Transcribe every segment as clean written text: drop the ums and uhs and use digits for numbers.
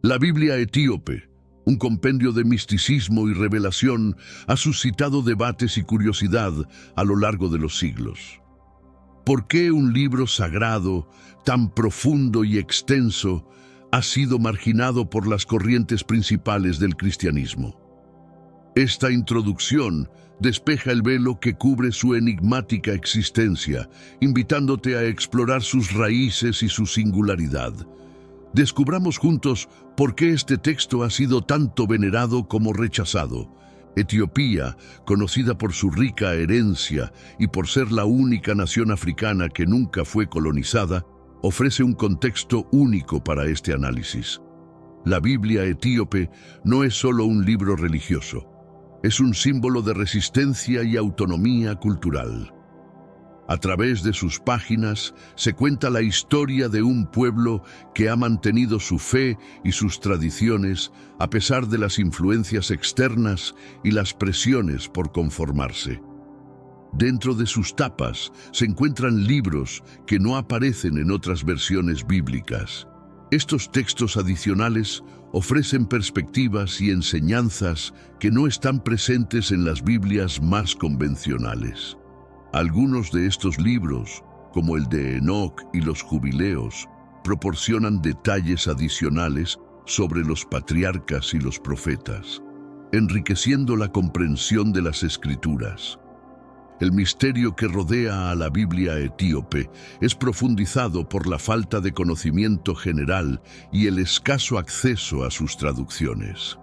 La Biblia etíope, un compendio de misticismo y revelación, ha suscitado debates y curiosidad a lo largo de los siglos. ¿Por qué un libro sagrado, tan profundo y extenso, ha sido marginado por las corrientes principales del cristianismo? Esta introducción despeja el velo que cubre su enigmática existencia, invitándote a explorar sus raíces y su singularidad. Descubramos juntos por qué este texto ha sido tanto venerado como rechazado. Etiopía, conocida por su rica herencia y por ser la única nación africana que nunca fue colonizada, ofrece un contexto único para este análisis. La Biblia etíope no es solo un libro religioso, es un símbolo de resistencia y autonomía cultural. A través de sus páginas se cuenta la historia de un pueblo que ha mantenido su fe y sus tradiciones a pesar de las influencias externas y las presiones por conformarse. Dentro de sus tapas se encuentran libros que no aparecen en otras versiones bíblicas. Estos textos adicionales ofrecen perspectivas y enseñanzas que no están presentes en las Biblias más convencionales. Algunos de estos libros, como el de Enoc y los Jubileos, proporcionan detalles adicionales sobre los patriarcas y los profetas, enriqueciendo la comprensión de las Escrituras. El misterio que rodea a la Biblia etíope es profundizado por la falta de conocimiento general y el escaso acceso a sus traducciones.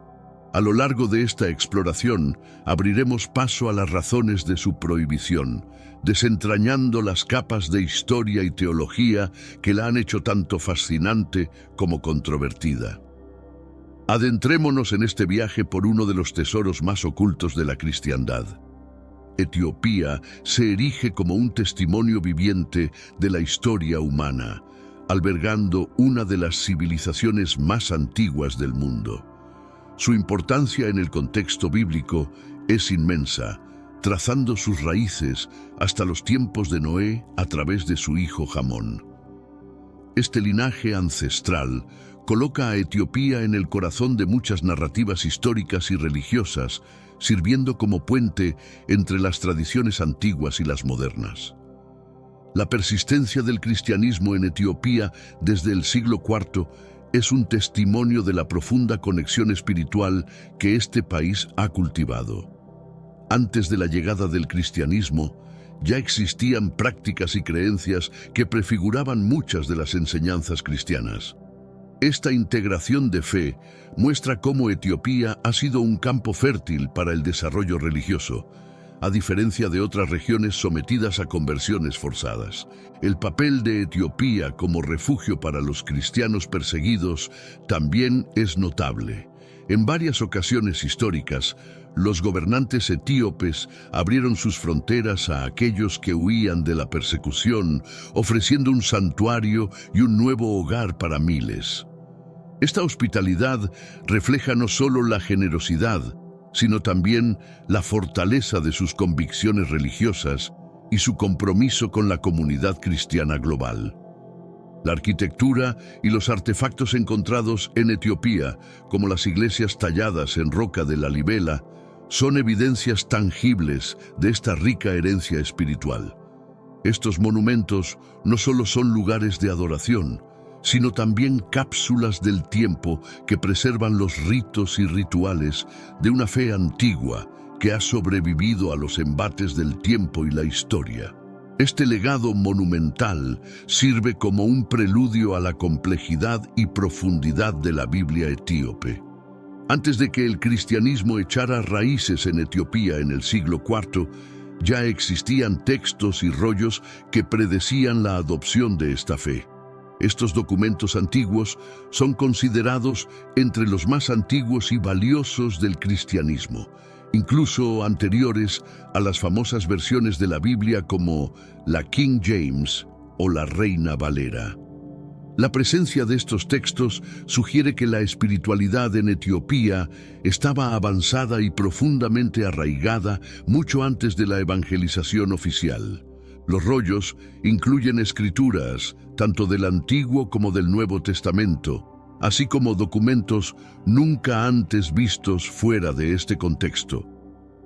A lo largo de esta exploración, abriremos paso a las razones de su prohibición, desentrañando las capas de historia y teología que la han hecho tanto fascinante como controvertida. Adentrémonos en este viaje por uno de los tesoros más ocultos de la cristiandad. Etiopía se erige como un testimonio viviente de la historia humana, albergando una de las civilizaciones más antiguas del mundo. Su importancia en el contexto bíblico es inmensa, trazando sus raíces hasta los tiempos de Noé a través de su hijo Jamón. Este linaje ancestral coloca a Etiopía en el corazón de muchas narrativas históricas y religiosas, sirviendo como puente entre las tradiciones antiguas y las modernas. La persistencia del cristianismo en Etiopía desde el siglo IV es un testimonio de la profunda conexión espiritual que este país ha cultivado. Antes de la llegada del cristianismo, ya existían prácticas y creencias que prefiguraban muchas de las enseñanzas cristianas. Esta integración de fe muestra cómo Etiopía ha sido un campo fértil para el desarrollo religioso, a diferencia de otras regiones sometidas a conversiones forzadas. El papel de Etiopía como refugio para los cristianos perseguidos también es notable. En varias ocasiones históricas, los gobernantes etíopes abrieron sus fronteras a aquellos que huían de la persecución, ofreciendo un santuario y un nuevo hogar para miles. Esta hospitalidad refleja no solo la generosidad, sino también la fortaleza de sus convicciones religiosas y su compromiso con la comunidad cristiana global. La arquitectura y los artefactos encontrados en Etiopía, como las iglesias talladas en roca de Lalibela, son evidencias tangibles de esta rica herencia espiritual. Estos monumentos no solo son lugares de adoración, sino también cápsulas del tiempo que preservan los ritos y rituales de una fe antigua que ha sobrevivido a los embates del tiempo y la historia. Este legado monumental sirve como un preludio a la complejidad y profundidad de la Biblia etíope. Antes de que el cristianismo echara raíces en Etiopía en el siglo IV, ya existían textos y rollos que predecían la adopción de esta fe. Estos documentos antiguos son considerados entre los más antiguos y valiosos del cristianismo, incluso anteriores a las famosas versiones de la Biblia como la King James o la Reina Valera. La presencia de estos textos sugiere que la espiritualidad en Etiopía estaba avanzada y profundamente arraigada mucho antes de la evangelización oficial. Los rollos incluyen escrituras, tanto del Antiguo como del Nuevo Testamento, así como documentos nunca antes vistos fuera de este contexto.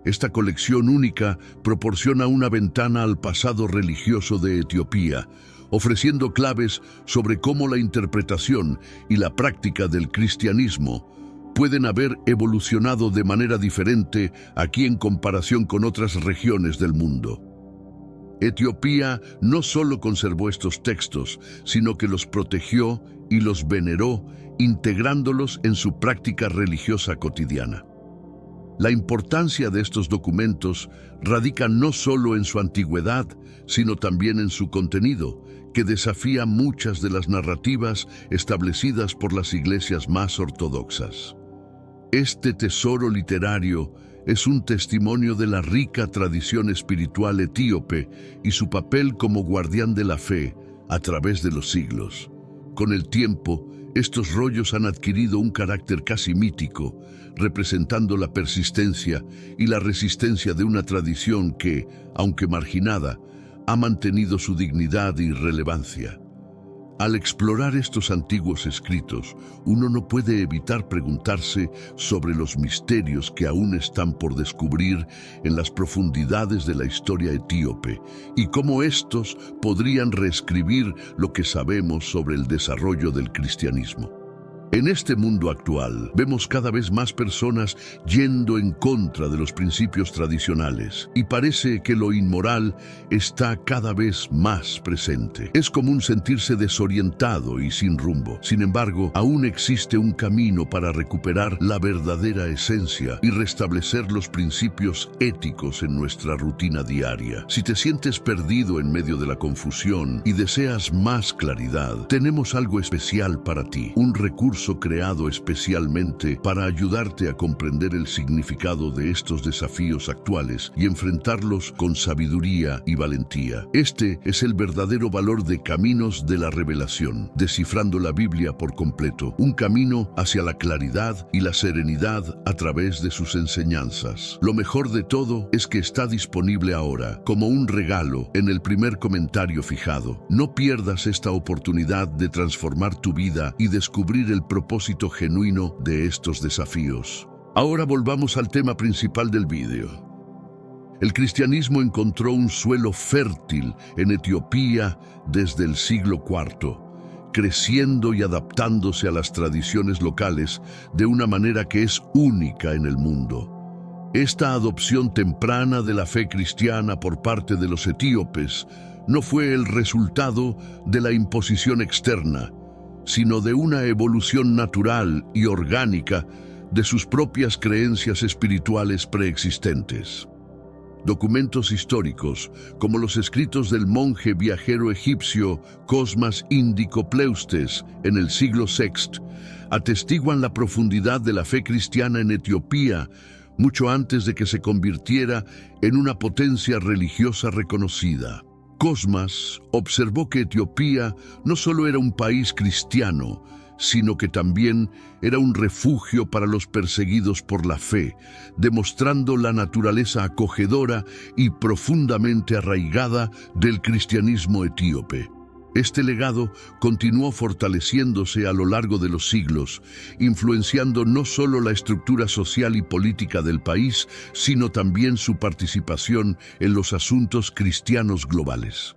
Esta colección única proporciona una ventana al pasado religioso de Etiopía, ofreciendo claves sobre cómo la interpretación y la práctica del cristianismo pueden haber evolucionado de manera diferente aquí en comparación con otras regiones del mundo. Etiopía no solo conservó estos textos, sino que los protegió y los veneró, integrándolos en su práctica religiosa cotidiana. La importancia de estos documentos radica no solo en su antigüedad, sino también en su contenido, que desafía muchas de las narrativas establecidas por las iglesias más ortodoxas. Este tesoro literario es un testimonio de la rica tradición espiritual etíope y su papel como guardián de la fe a través de los siglos. Con el tiempo, estos rollos han adquirido un carácter casi mítico, representando la persistencia y la resistencia de una tradición que, aunque marginada, ha mantenido su dignidad y relevancia. Al explorar estos antiguos escritos, uno no puede evitar preguntarse sobre los misterios que aún están por descubrir en las profundidades de la historia etíope y cómo estos podrían reescribir lo que sabemos sobre el desarrollo del cristianismo. En este mundo actual, vemos cada vez más personas yendo en contra de los principios tradicionales y parece que lo inmoral está cada vez más presente. Es común sentirse desorientado y sin rumbo. Sin embargo, aún existe un camino para recuperar la verdadera esencia y restablecer los principios éticos en nuestra rutina diaria. Si te sientes perdido en medio de la confusión y deseas más claridad, tenemos algo especial para ti, un recurso creado especialmente para ayudarte a comprender el significado de estos desafíos actuales y enfrentarlos con sabiduría y valentía. Este es el verdadero valor de Caminos de la Revelación, descifrando la Biblia por completo, un camino hacia la claridad y la serenidad a través de sus enseñanzas. Lo mejor de todo es que está disponible ahora, como un regalo, en el primer comentario fijado. No pierdas esta oportunidad de transformar tu vida y descubrir el propósito genuino de estos desafíos. Ahora volvamos al tema principal del vídeo. El cristianismo encontró un suelo fértil en Etiopía desde el siglo IV, creciendo y adaptándose a las tradiciones locales de una manera que es única en el mundo. Esta adopción temprana de la fe cristiana por parte de los etíopes no fue el resultado de la imposición externa, sino de una evolución natural y orgánica de sus propias creencias espirituales preexistentes. Documentos históricos, como los escritos del monje viajero egipcio Cosmas Indicopleustes en el siglo VI, atestiguan la profundidad de la fe cristiana en Etiopía mucho antes de que se convirtiera en una potencia religiosa reconocida. Cosmas observó que Etiopía no solo era un país cristiano, sino que también era un refugio para los perseguidos por la fe, demostrando la naturaleza acogedora y profundamente arraigada del cristianismo etíope. Este legado continuó fortaleciéndose a lo largo de los siglos, influenciando no solo la estructura social y política del país, sino también su participación en los asuntos cristianos globales.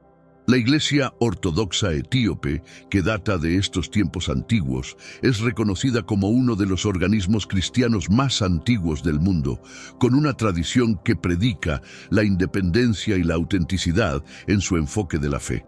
La Iglesia Ortodoxa Etíope, que data de estos tiempos antiguos, es reconocida como uno de los organismos cristianos más antiguos del mundo, con una tradición que predica la independencia y la autenticidad en su enfoque de la fe.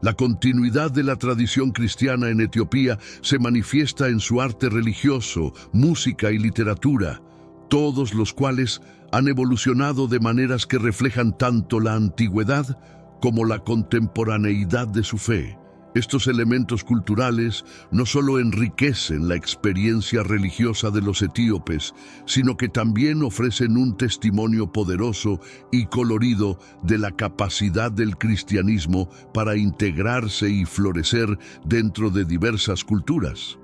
La continuidad de la tradición cristiana en Etiopía se manifiesta en su arte religioso, música y literatura, todos los cuales han evolucionado de maneras que reflejan tanto la antigüedad como la contemporaneidad de su fe. Estos elementos culturales no solo enriquecen la experiencia religiosa de los etíopes, sino que también ofrecen un testimonio poderoso y colorido de la capacidad del cristianismo para integrarse y florecer dentro de diversas culturas.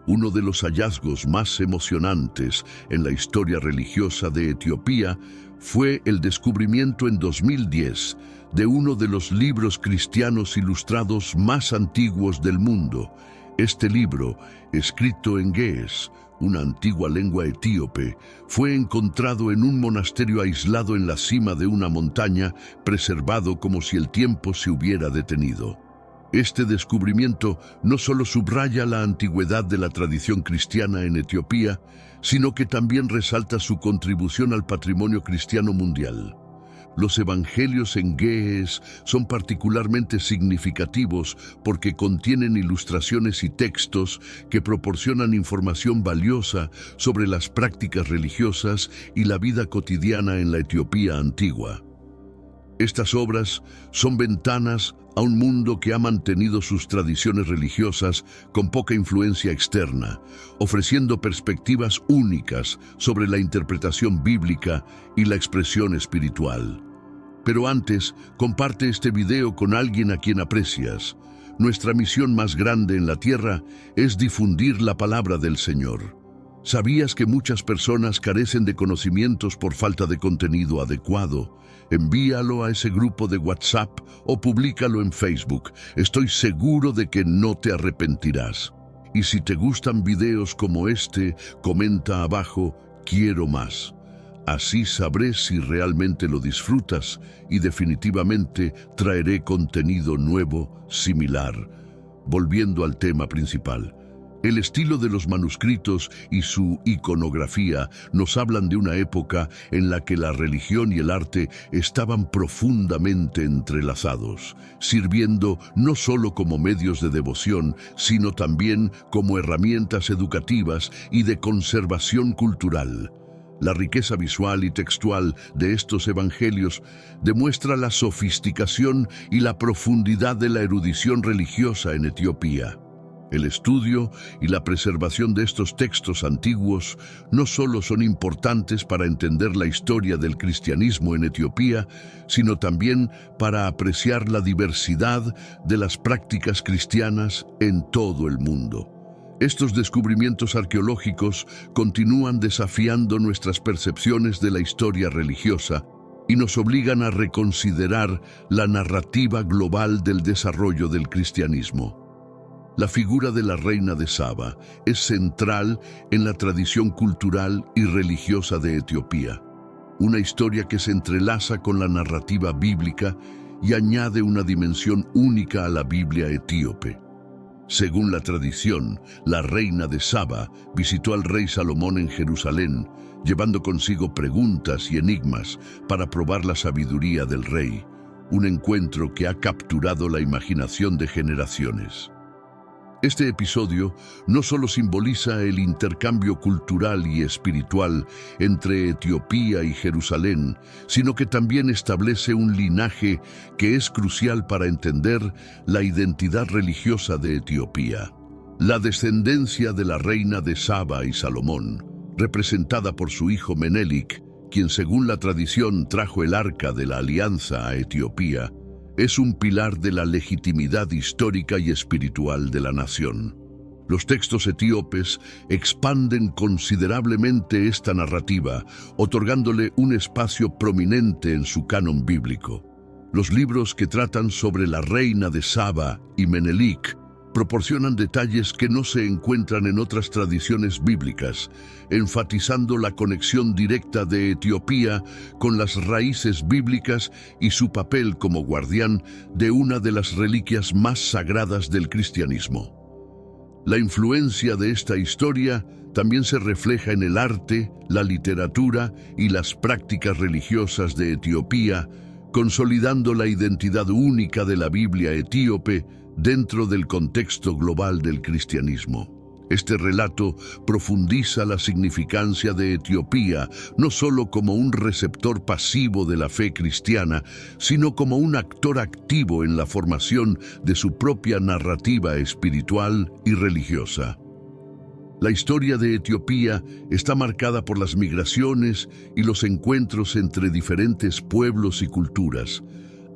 Uno de los hallazgos más emocionantes en la historia religiosa de Etiopía fue el descubrimiento en 2010 de uno de los libros cristianos ilustrados más antiguos del mundo, Este libro, escrito en ge'ez, una antigua lengua etíope, fue encontrado en un monasterio aislado en la cima de una montaña, preservado como si el tiempo se hubiera detenido. Este descubrimiento no solo subraya la antigüedad de la tradición cristiana en Etiopía, sino que también resalta su contribución al patrimonio cristiano mundial. Los evangelios en ge'ez son particularmente significativos porque contienen ilustraciones y textos que proporcionan información valiosa sobre las prácticas religiosas y la vida cotidiana en la Etiopía antigua. Estas obras son ventanas a un mundo que ha mantenido sus tradiciones religiosas con poca influencia externa, ofreciendo perspectivas únicas sobre la interpretación bíblica y la expresión espiritual. Pero antes, comparte este video con alguien a quien aprecias. Nuestra misión más grande en la tierra es difundir la palabra del Señor. ¿Sabías que muchas personas carecen de conocimientos por falta de contenido adecuado? Envíalo a ese grupo de WhatsApp o públicalo en Facebook. Estoy seguro de que no te arrepentirás. Y si te gustan videos como este, comenta abajo, quiero más. Así sabré si realmente lo disfrutas y definitivamente traeré contenido nuevo, similar. Volviendo al tema principal. El estilo de los manuscritos y su iconografía nos hablan de una época en la que la religión y el arte estaban profundamente entrelazados, sirviendo no solo como medios de devoción, sino también como herramientas educativas y de conservación cultural. La riqueza visual y textual de estos evangelios demuestra la sofisticación y la profundidad de la erudición religiosa en Etiopía. El estudio y la preservación de estos textos antiguos no solo son importantes para entender la historia del cristianismo en Etiopía, sino también para apreciar la diversidad de las prácticas cristianas en todo el mundo. Estos descubrimientos arqueológicos continúan desafiando nuestras percepciones de la historia religiosa y nos obligan a reconsiderar la narrativa global del desarrollo del cristianismo. La figura de la reina de Saba es central en la tradición cultural y religiosa de Etiopía, una historia que se entrelaza con la narrativa bíblica y añade una dimensión única a la Biblia etíope. Según la tradición, la reina de Saba visitó al rey Salomón en Jerusalén, llevando consigo preguntas y enigmas para probar la sabiduría del rey, un encuentro que ha capturado la imaginación de generaciones. Este episodio no solo simboliza el intercambio cultural y espiritual entre Etiopía y Jerusalén, sino que también establece un linaje que es crucial para entender la identidad religiosa de Etiopía. La descendencia de la reina de Saba y Salomón, representada por su hijo Menelik, quien según la tradición trajo el arca de la alianza a Etiopía, es un pilar de la legitimidad histórica y espiritual de la nación. Los textos etíopes expanden considerablemente esta narrativa, otorgándole un espacio prominente en su canon bíblico. Los libros que tratan sobre la reina de Saba y Menelik proporcionan detalles que no se encuentran en otras tradiciones bíblicas, enfatizando la conexión directa de Etiopía con las raíces bíblicas y su papel como guardián de una de las reliquias más sagradas del cristianismo. La influencia de esta historia también se refleja en el arte, la literatura y las prácticas religiosas de Etiopía, consolidando la identidad única de la Biblia etíope dentro del contexto global del cristianismo. Este relato profundiza la significancia de Etiopía no solo como un receptor pasivo de la fe cristiana, sino como un actor activo en la formación de su propia narrativa espiritual y religiosa. La historia de Etiopía está marcada por las migraciones y los encuentros entre diferentes pueblos y culturas,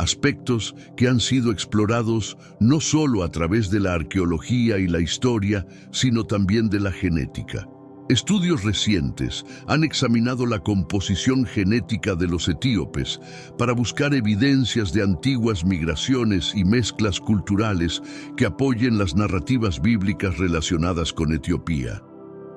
aspectos que han sido explorados no solo a través de la arqueología y la historia, sino también de la genética. Estudios recientes han examinado la composición genética de los etíopes para buscar evidencias de antiguas migraciones y mezclas culturales que apoyen las narrativas bíblicas relacionadas con Etiopía.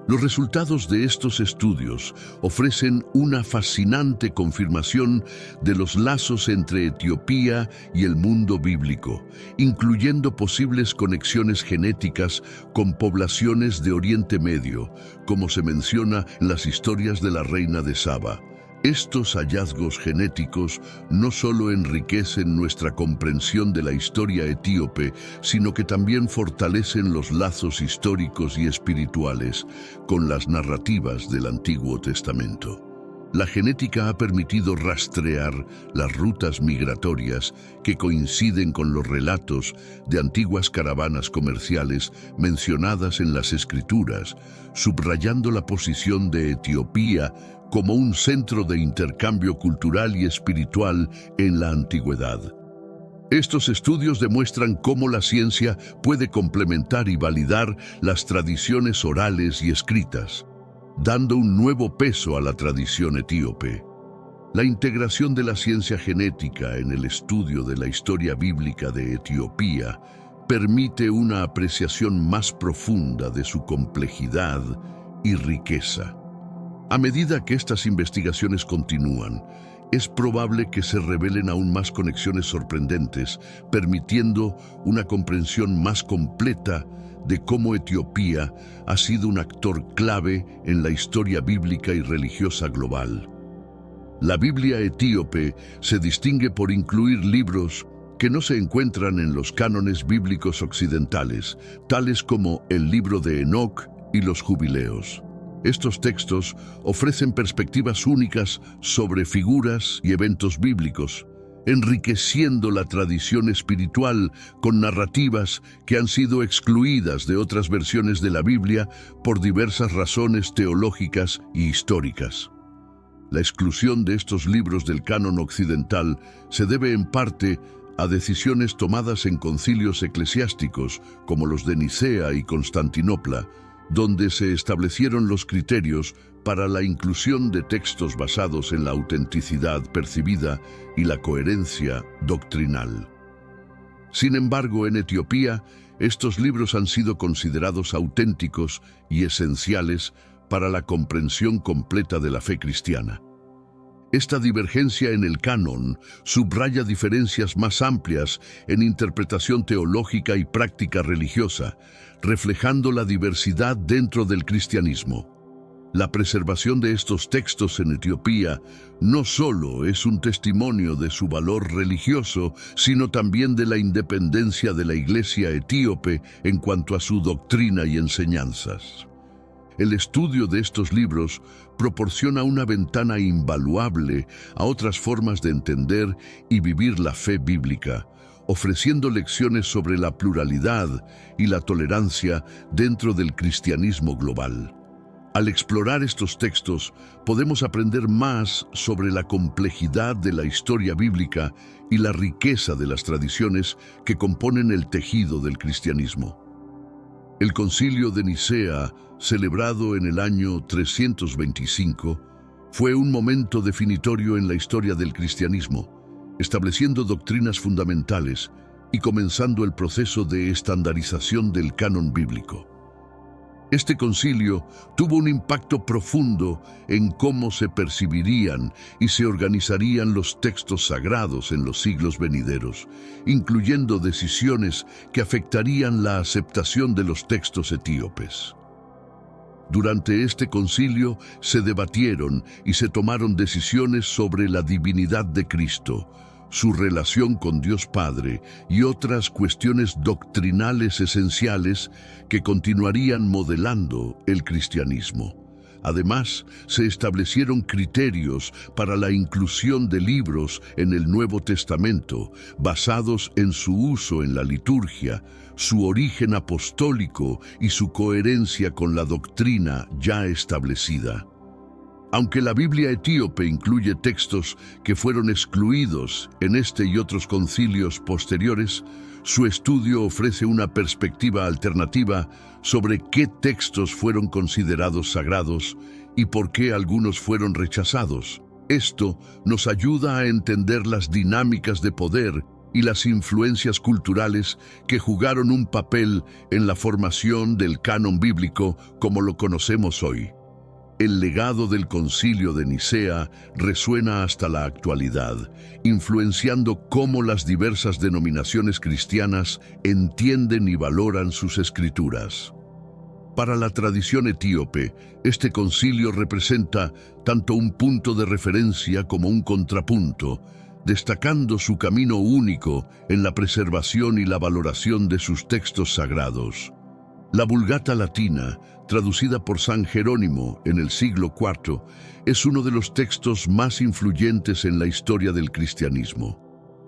Los resultados de estos estudios ofrecen una fascinante confirmación de los lazos entre Etiopía y el mundo bíblico, incluyendo posibles conexiones genéticas con poblaciones de Oriente Medio, como se menciona en las historias de la reina de Saba. Estos hallazgos genéticos no solo enriquecen nuestra comprensión de la historia etíope, sino que también fortalecen los lazos históricos y espirituales con las narrativas del Antiguo Testamento. La genética ha permitido rastrear las rutas migratorias que coinciden con los relatos de antiguas caravanas comerciales mencionadas en las Escrituras, subrayando la posición de Etiopía como un centro de intercambio cultural y espiritual en la antigüedad. Estos estudios demuestran cómo la ciencia puede complementar y validar las tradiciones orales y escritas, dando un nuevo peso a la tradición etíope. La integración de la ciencia genética en el estudio de la historia bíblica de Etiopía permite una apreciación más profunda de su complejidad y riqueza. A medida que estas investigaciones continúan, es probable que se revelen aún más conexiones sorprendentes, permitiendo una comprensión más completa de cómo Etiopía ha sido un actor clave en la historia bíblica y religiosa global. La Biblia etíope se distingue por incluir libros que no se encuentran en los cánones bíblicos occidentales, tales como el libro de Enoc y los Jubileos. Estos textos ofrecen perspectivas únicas sobre figuras y eventos bíblicos, enriqueciendo la tradición espiritual con narrativas que han sido excluidas de otras versiones de la Biblia por diversas razones teológicas y históricas. La exclusión de estos libros del canon occidental se debe en parte a decisiones tomadas en concilios eclesiásticos como los de Nicea y Constantinopla, donde se establecieron los criterios para la inclusión de textos basados en la autenticidad percibida y la coherencia doctrinal. Sin embargo, en Etiopía, estos libros han sido considerados auténticos y esenciales para la comprensión completa de la fe cristiana. Esta divergencia en el canon subraya diferencias más amplias en interpretación teológica y práctica religiosa, reflejando la diversidad dentro del cristianismo. La preservación de estos textos en Etiopía no solo es un testimonio de su valor religioso, sino también de la independencia de la Iglesia etíope en cuanto a su doctrina y enseñanzas. El estudio de estos libros proporciona una ventana invaluable a otras formas de entender y vivir la fe bíblica, ofreciendo lecciones sobre la pluralidad y la tolerancia dentro del cristianismo global. Al explorar estos textos, podemos aprender más sobre la complejidad de la historia bíblica y la riqueza de las tradiciones que componen el tejido del cristianismo. El Concilio de Nicea, celebrado en el año 325, fue un momento definitorio en la historia del cristianismo, estableciendo doctrinas fundamentales y comenzando el proceso de estandarización del canon bíblico. Este concilio tuvo un impacto profundo en cómo se percibirían y se organizarían los textos sagrados en los siglos venideros, incluyendo decisiones que afectarían la aceptación de los textos etíopes. Durante este concilio se debatieron y se tomaron decisiones sobre la divinidad de Cristo, su relación con Dios Padre y otras cuestiones doctrinales esenciales que continuarían modelando el cristianismo. Además, se establecieron criterios para la inclusión de libros en el Nuevo Testamento, basados en su uso en la liturgia, su origen apostólico y su coherencia con la doctrina ya establecida. Aunque la Biblia etíope incluye textos que fueron excluidos en este y otros concilios posteriores, su estudio ofrece una perspectiva alternativa sobre qué textos fueron considerados sagrados y por qué algunos fueron rechazados. Esto nos ayuda a entender las dinámicas de poder y las influencias culturales que jugaron un papel en la formación del canon bíblico como lo conocemos hoy. El legado del Concilio de Nicea resuena hasta la actualidad, influenciando cómo las diversas denominaciones cristianas entienden y valoran sus escrituras. Para la tradición etíope, este concilio representa tanto un punto de referencia como un contrapunto, destacando su camino único en la preservación y la valoración de sus textos sagrados. La Vulgata latina, traducida por San Jerónimo en el siglo IV, es uno de los textos más influyentes en la historia del cristianismo.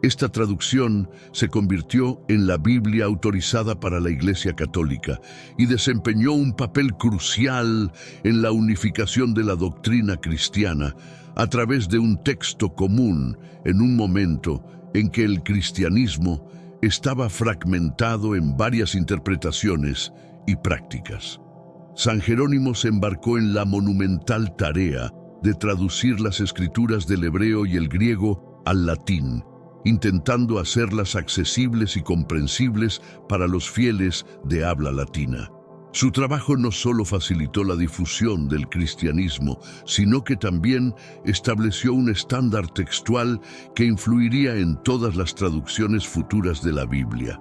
Esta traducción se convirtió en la Biblia autorizada para la Iglesia Católica y desempeñó un papel crucial en la unificación de la doctrina cristiana a través de un texto común en un momento en que el cristianismo estaba fragmentado en varias interpretaciones y prácticas. San Jerónimo se embarcó en la monumental tarea de traducir las escrituras del hebreo y el griego al latín, intentando hacerlas accesibles y comprensibles para los fieles de habla latina. Su trabajo no solo facilitó la difusión del cristianismo, sino que también estableció un estándar textual que influiría en todas las traducciones futuras de la Biblia.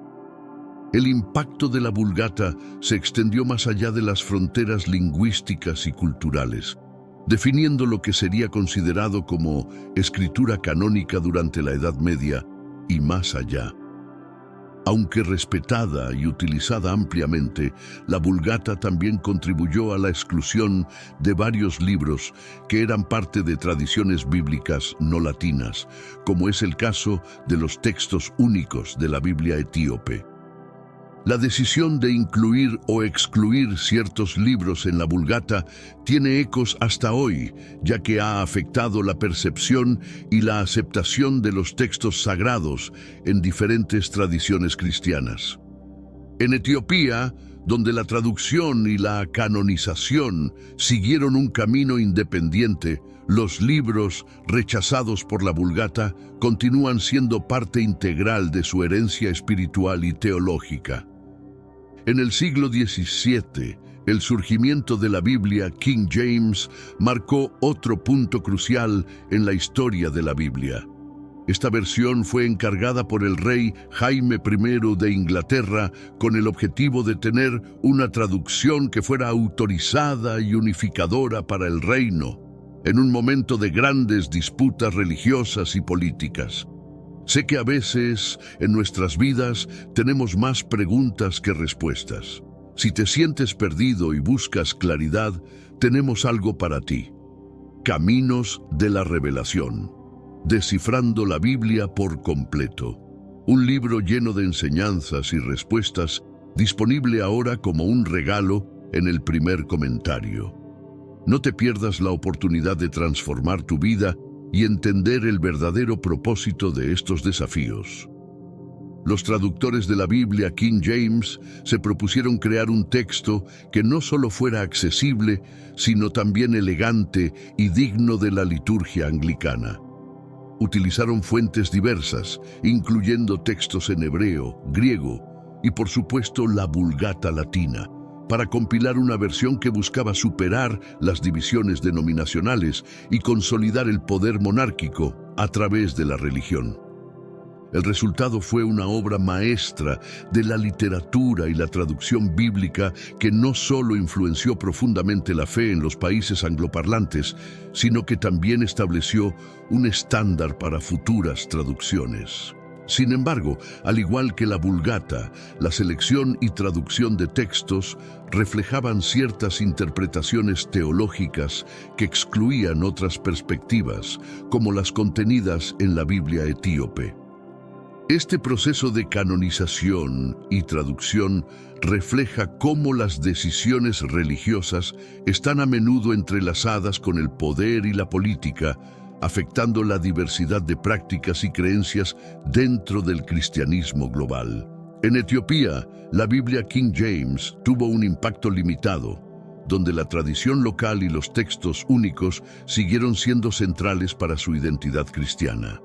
El impacto de la Vulgata se extendió más allá de las fronteras lingüísticas y culturales, definiendo lo que sería considerado como escritura canónica durante la Edad Media y más allá. Aunque respetada y utilizada ampliamente, la Vulgata también contribuyó a la exclusión de varios libros que eran parte de tradiciones bíblicas no latinas, como es el caso de los textos únicos de la Biblia etíope. La decisión de incluir o excluir ciertos libros en la Vulgata tiene ecos hasta hoy, ya que ha afectado la percepción y la aceptación de los textos sagrados en diferentes tradiciones cristianas. En Etiopía, donde la traducción y la canonización siguieron un camino independiente, los libros rechazados por la Vulgata continúan siendo parte integral de su herencia espiritual y teológica. En el siglo XVII, el surgimiento de la Biblia King James marcó otro punto crucial en la historia de la Biblia. Esta versión fue encargada por el rey Jaime I de Inglaterra con el objetivo de tener una traducción que fuera autorizada y unificadora para el reino, en un momento de grandes disputas religiosas y políticas. Sé que a veces en nuestras vidas tenemos más preguntas que respuestas. Si te sientes perdido y buscas claridad, tenemos algo para ti. Caminos de la Revelación. Descifrando la Biblia por completo. Un libro lleno de enseñanzas y respuestas, disponible ahora como un regalo en el primer comentario. No te pierdas la oportunidad de transformar tu vida y entender el verdadero propósito de estos desafíos. Los traductores de la Biblia King James se propusieron crear un texto que no solo fuera accesible, sino también elegante y digno de la liturgia anglicana. Utilizaron fuentes diversas, incluyendo textos en hebreo, griego y por supuesto la Vulgata latina, para compilar una versión que buscaba superar las divisiones denominacionales y consolidar el poder monárquico a través de la religión. El resultado fue una obra maestra de la literatura y la traducción bíblica que no solo influenció profundamente la fe en los países angloparlantes, sino que también estableció un estándar para futuras traducciones. Sin embargo, al igual que la Vulgata, la selección y traducción de textos reflejaban ciertas interpretaciones teológicas que excluían otras perspectivas, como las contenidas en la Biblia etíope. Este proceso de canonización y traducción refleja cómo las decisiones religiosas están a menudo entrelazadas con el poder y la política, afectando la diversidad de prácticas y creencias dentro del cristianismo global. En Etiopía, la Biblia King James tuvo un impacto limitado, donde la tradición local y los textos únicos siguieron siendo centrales para su identidad cristiana.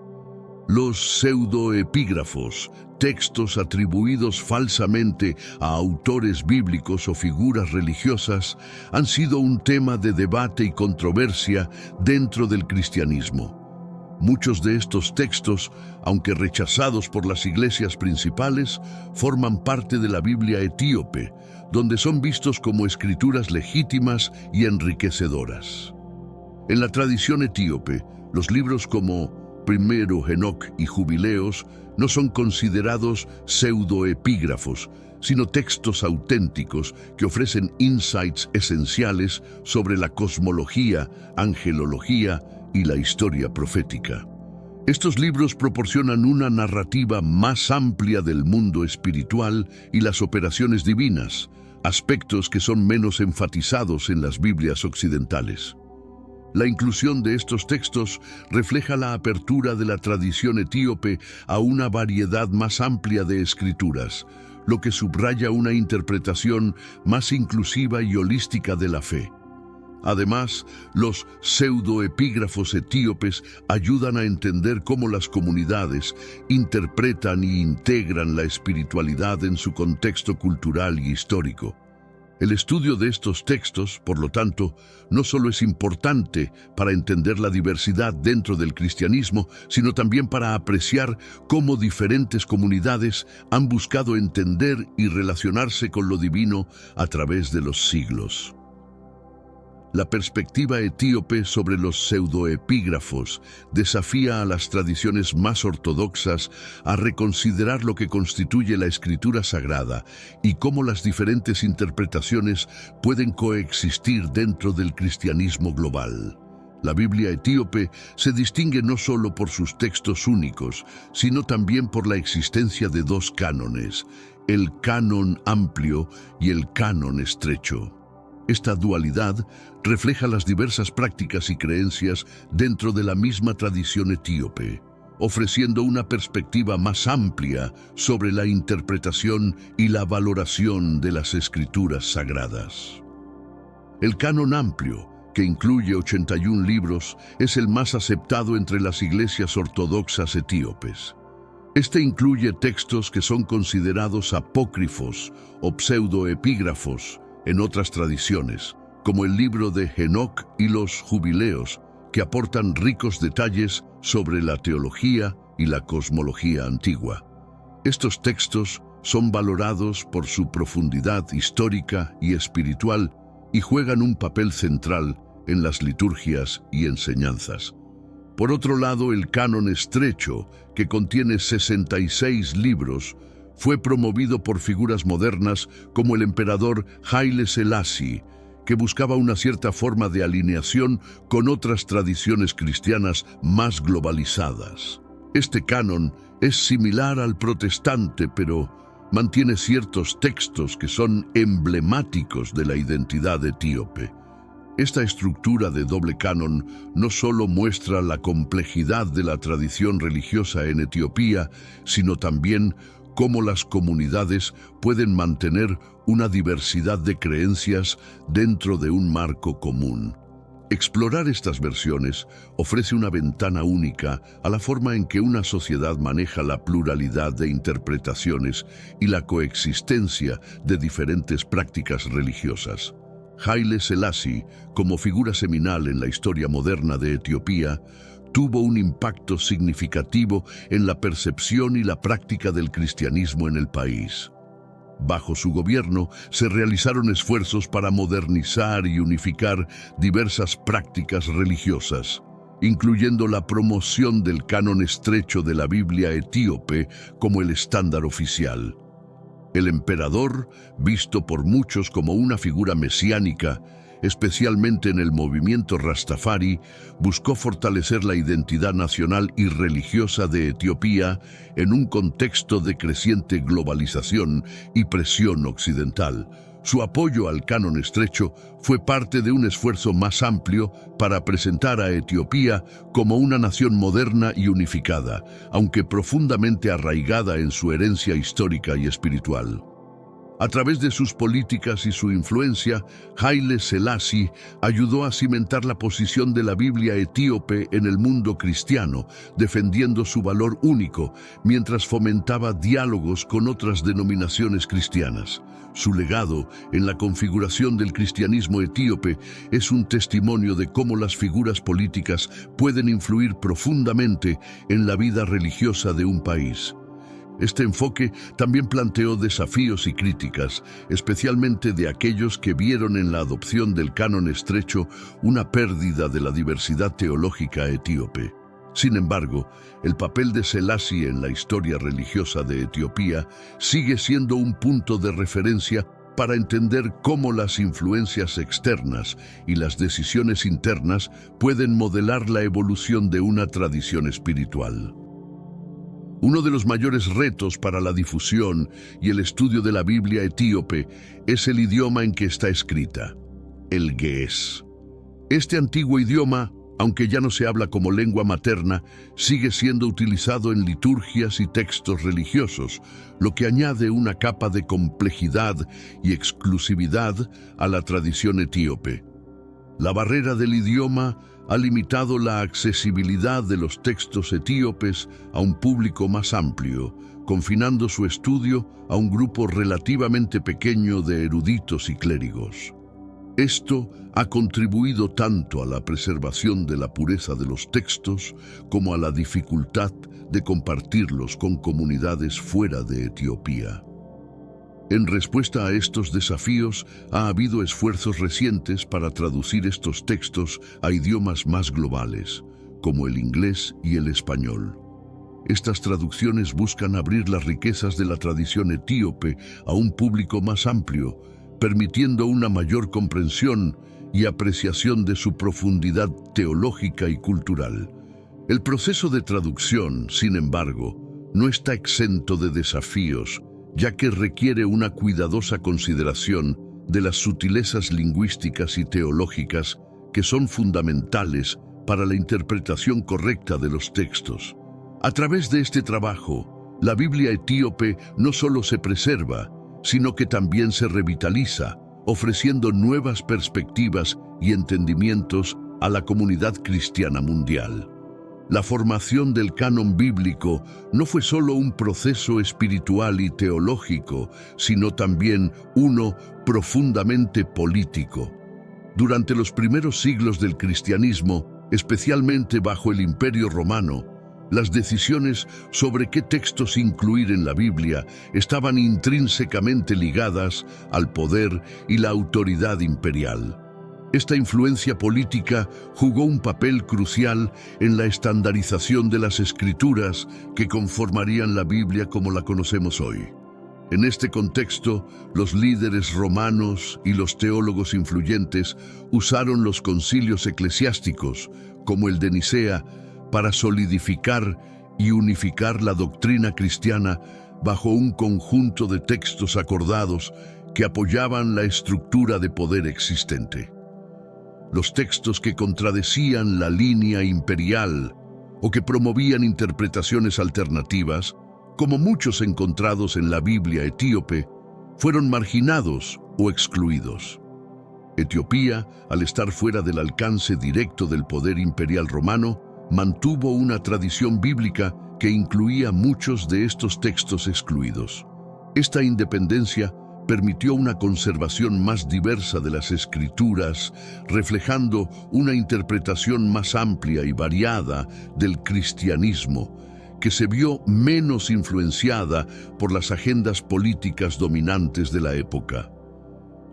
Los pseudoepígrafos, textos atribuidos falsamente a autores bíblicos o figuras religiosas, han sido un tema de debate y controversia dentro del cristianismo. Muchos de estos textos, aunque rechazados por las iglesias principales, forman parte de la Biblia etíope, donde son vistos como escrituras legítimas y enriquecedoras. En la tradición etíope, los libros como Primero Enoc y Jubileos no son considerados pseudoepígrafos, sino textos auténticos que ofrecen insights esenciales sobre la cosmología, angelología y la historia profética. Estos libros proporcionan una narrativa más amplia del mundo espiritual y las operaciones divinas, aspectos que son menos enfatizados en las Biblias occidentales. La inclusión de estos textos refleja la apertura de la tradición etíope a una variedad más amplia de escrituras, lo que subraya una interpretación más inclusiva y holística de la fe. Además, los pseudoepígrafos etíopes ayudan a entender cómo las comunidades interpretan y integran la espiritualidad en su contexto cultural y histórico. El estudio de estos textos, por lo tanto, no solo es importante para entender la diversidad dentro del cristianismo, sino también para apreciar cómo diferentes comunidades han buscado entender y relacionarse con lo divino a través de los siglos. La perspectiva etíope sobre los pseudoepígrafos desafía a las tradiciones más ortodoxas a reconsiderar lo que constituye la escritura sagrada y cómo las diferentes interpretaciones pueden coexistir dentro del cristianismo global. La Biblia etíope se distingue no solo por sus textos únicos, sino también por la existencia de dos cánones, el canon amplio y el canon estrecho. Esta dualidad refleja las diversas prácticas y creencias dentro de la misma tradición etíope, ofreciendo una perspectiva más amplia sobre la interpretación y la valoración de las escrituras sagradas. El canon amplio, que incluye 81 libros, es el más aceptado entre las iglesias ortodoxas etíopes. Este incluye textos que son considerados apócrifos o pseudoepígrafos en otras tradiciones, como el libro de Enoc y los Jubileos, que aportan ricos detalles sobre la teología y la cosmología antigua. Estos textos son valorados por su profundidad histórica y espiritual y juegan un papel central en las liturgias y enseñanzas. Por otro lado, el canon estrecho, que contiene 66 libros, fue promovido por figuras modernas como el emperador Haile Selassie, que buscaba una cierta forma de alineación con otras tradiciones cristianas más globalizadas. Este canon es similar al protestante, pero mantiene ciertos textos que son emblemáticos de la identidad etíope. Esta estructura de doble canon no solo muestra la complejidad de la tradición religiosa en Etiopía, sino también cómo las comunidades pueden mantener una diversidad de creencias dentro de un marco común. Explorar estas versiones ofrece una ventana única a la forma en que una sociedad maneja la pluralidad de interpretaciones y la coexistencia de diferentes prácticas religiosas. Haile Selassie, como figura seminal en la historia moderna de Etiopía, tuvo un impacto significativo en la percepción y la práctica del cristianismo en el país. Bajo su gobierno se realizaron esfuerzos para modernizar y unificar diversas prácticas religiosas, incluyendo la promoción del canon estrecho de la Biblia etíope como el estándar oficial. El emperador, visto por muchos como una figura mesiánica, especialmente en el movimiento Rastafari, buscó fortalecer la identidad nacional y religiosa de Etiopía en un contexto de creciente globalización y presión occidental. Su apoyo al Canon Estrecho fue parte de un esfuerzo más amplio para presentar a Etiopía como una nación moderna y unificada, aunque profundamente arraigada en su herencia histórica y espiritual. A través de sus políticas y su influencia, Haile Selassie ayudó a cimentar la posición de la Biblia etíope en el mundo cristiano, defendiendo su valor único, mientras fomentaba diálogos con otras denominaciones cristianas. Su legado en la configuración del cristianismo etíope es un testimonio de cómo las figuras políticas pueden influir profundamente en la vida religiosa de un país. Este enfoque también planteó desafíos y críticas, especialmente de aquellos que vieron en la adopción del Canon Estrecho una pérdida de la diversidad teológica etíope. Sin embargo, el papel de Selassie en la historia religiosa de Etiopía sigue siendo un punto de referencia para entender cómo las influencias externas y las decisiones internas pueden modelar la evolución de una tradición espiritual. Uno de los mayores retos para la difusión y el estudio de la Biblia etíope es el idioma en que está escrita, el Ge'ez. Este antiguo idioma, aunque ya no se habla como lengua materna, sigue siendo utilizado en liturgias y textos religiosos, lo que añade una capa de complejidad y exclusividad a la tradición etíope. La barrera del idioma ha limitado la accesibilidad de los textos etíopes a un público más amplio, confinando su estudio a un grupo relativamente pequeño de eruditos y clérigos. Esto ha contribuido tanto a la preservación de la pureza de los textos como a la dificultad de compartirlos con comunidades fuera de Etiopía. En respuesta a estos desafíos, ha habido esfuerzos recientes para traducir estos textos a idiomas más globales, como el inglés y el español. Estas traducciones buscan abrir las riquezas de la tradición etíope a un público más amplio, permitiendo una mayor comprensión y apreciación de su profundidad teológica y cultural. El proceso de traducción, sin embargo, no está exento de desafíos, ya que requiere una cuidadosa consideración de las sutilezas lingüísticas y teológicas que son fundamentales para la interpretación correcta de los textos. A través de este trabajo, la Biblia etíope no solo se preserva, sino que también se revitaliza, ofreciendo nuevas perspectivas y entendimientos a la comunidad cristiana mundial. La formación del canon bíblico no fue solo un proceso espiritual y teológico, sino también uno profundamente político. Durante los primeros siglos del cristianismo, especialmente bajo el Imperio Romano, las decisiones sobre qué textos incluir en la Biblia estaban intrínsecamente ligadas al poder y la autoridad imperial. Esta influencia política jugó un papel crucial en la estandarización de las escrituras que conformarían la Biblia como la conocemos hoy. En este contexto, los líderes romanos y los teólogos influyentes usaron los concilios eclesiásticos, como el de Nicea, para solidificar y unificar la doctrina cristiana bajo un conjunto de textos acordados que apoyaban la estructura de poder existente. Los textos que contradecían la línea imperial o que promovían interpretaciones alternativas, como muchos encontrados en la Biblia etíope, fueron marginados o excluidos. Etiopía, al estar fuera del alcance directo del poder imperial romano, mantuvo una tradición bíblica que incluía muchos de estos textos excluidos. Esta independencia permitió una conservación más diversa de las escrituras, reflejando una interpretación más amplia y variada del cristianismo, que se vio menos influenciada por las agendas políticas dominantes de la época.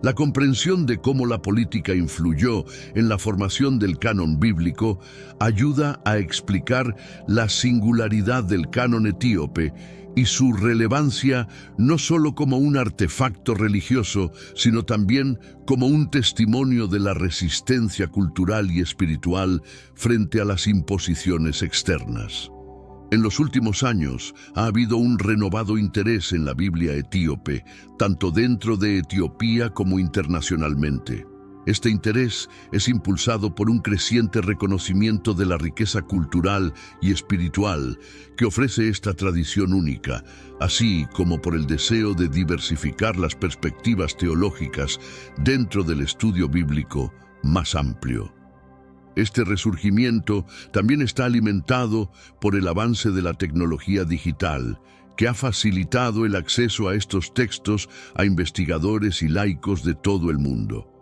La comprensión de cómo la política influyó en la formación del canon bíblico ayuda a explicar la singularidad del canon etíope y su relevancia no solo como un artefacto religioso, sino también como un testimonio de la resistencia cultural y espiritual frente a las imposiciones externas. En los últimos años ha habido un renovado interés en la Biblia etíope, tanto dentro de Etiopía como internacionalmente. Este interés es impulsado por un creciente reconocimiento de la riqueza cultural y espiritual que ofrece esta tradición única, así como por el deseo de diversificar las perspectivas teológicas dentro del estudio bíblico más amplio. Este resurgimiento también está alimentado por el avance de la tecnología digital, que ha facilitado el acceso a estos textos a investigadores y laicos de todo el mundo.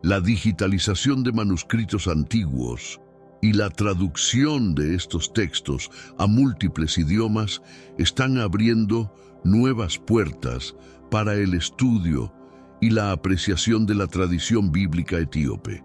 La digitalización de manuscritos antiguos y la traducción de estos textos a múltiples idiomas están abriendo nuevas puertas para el estudio y la apreciación de la tradición bíblica etíope.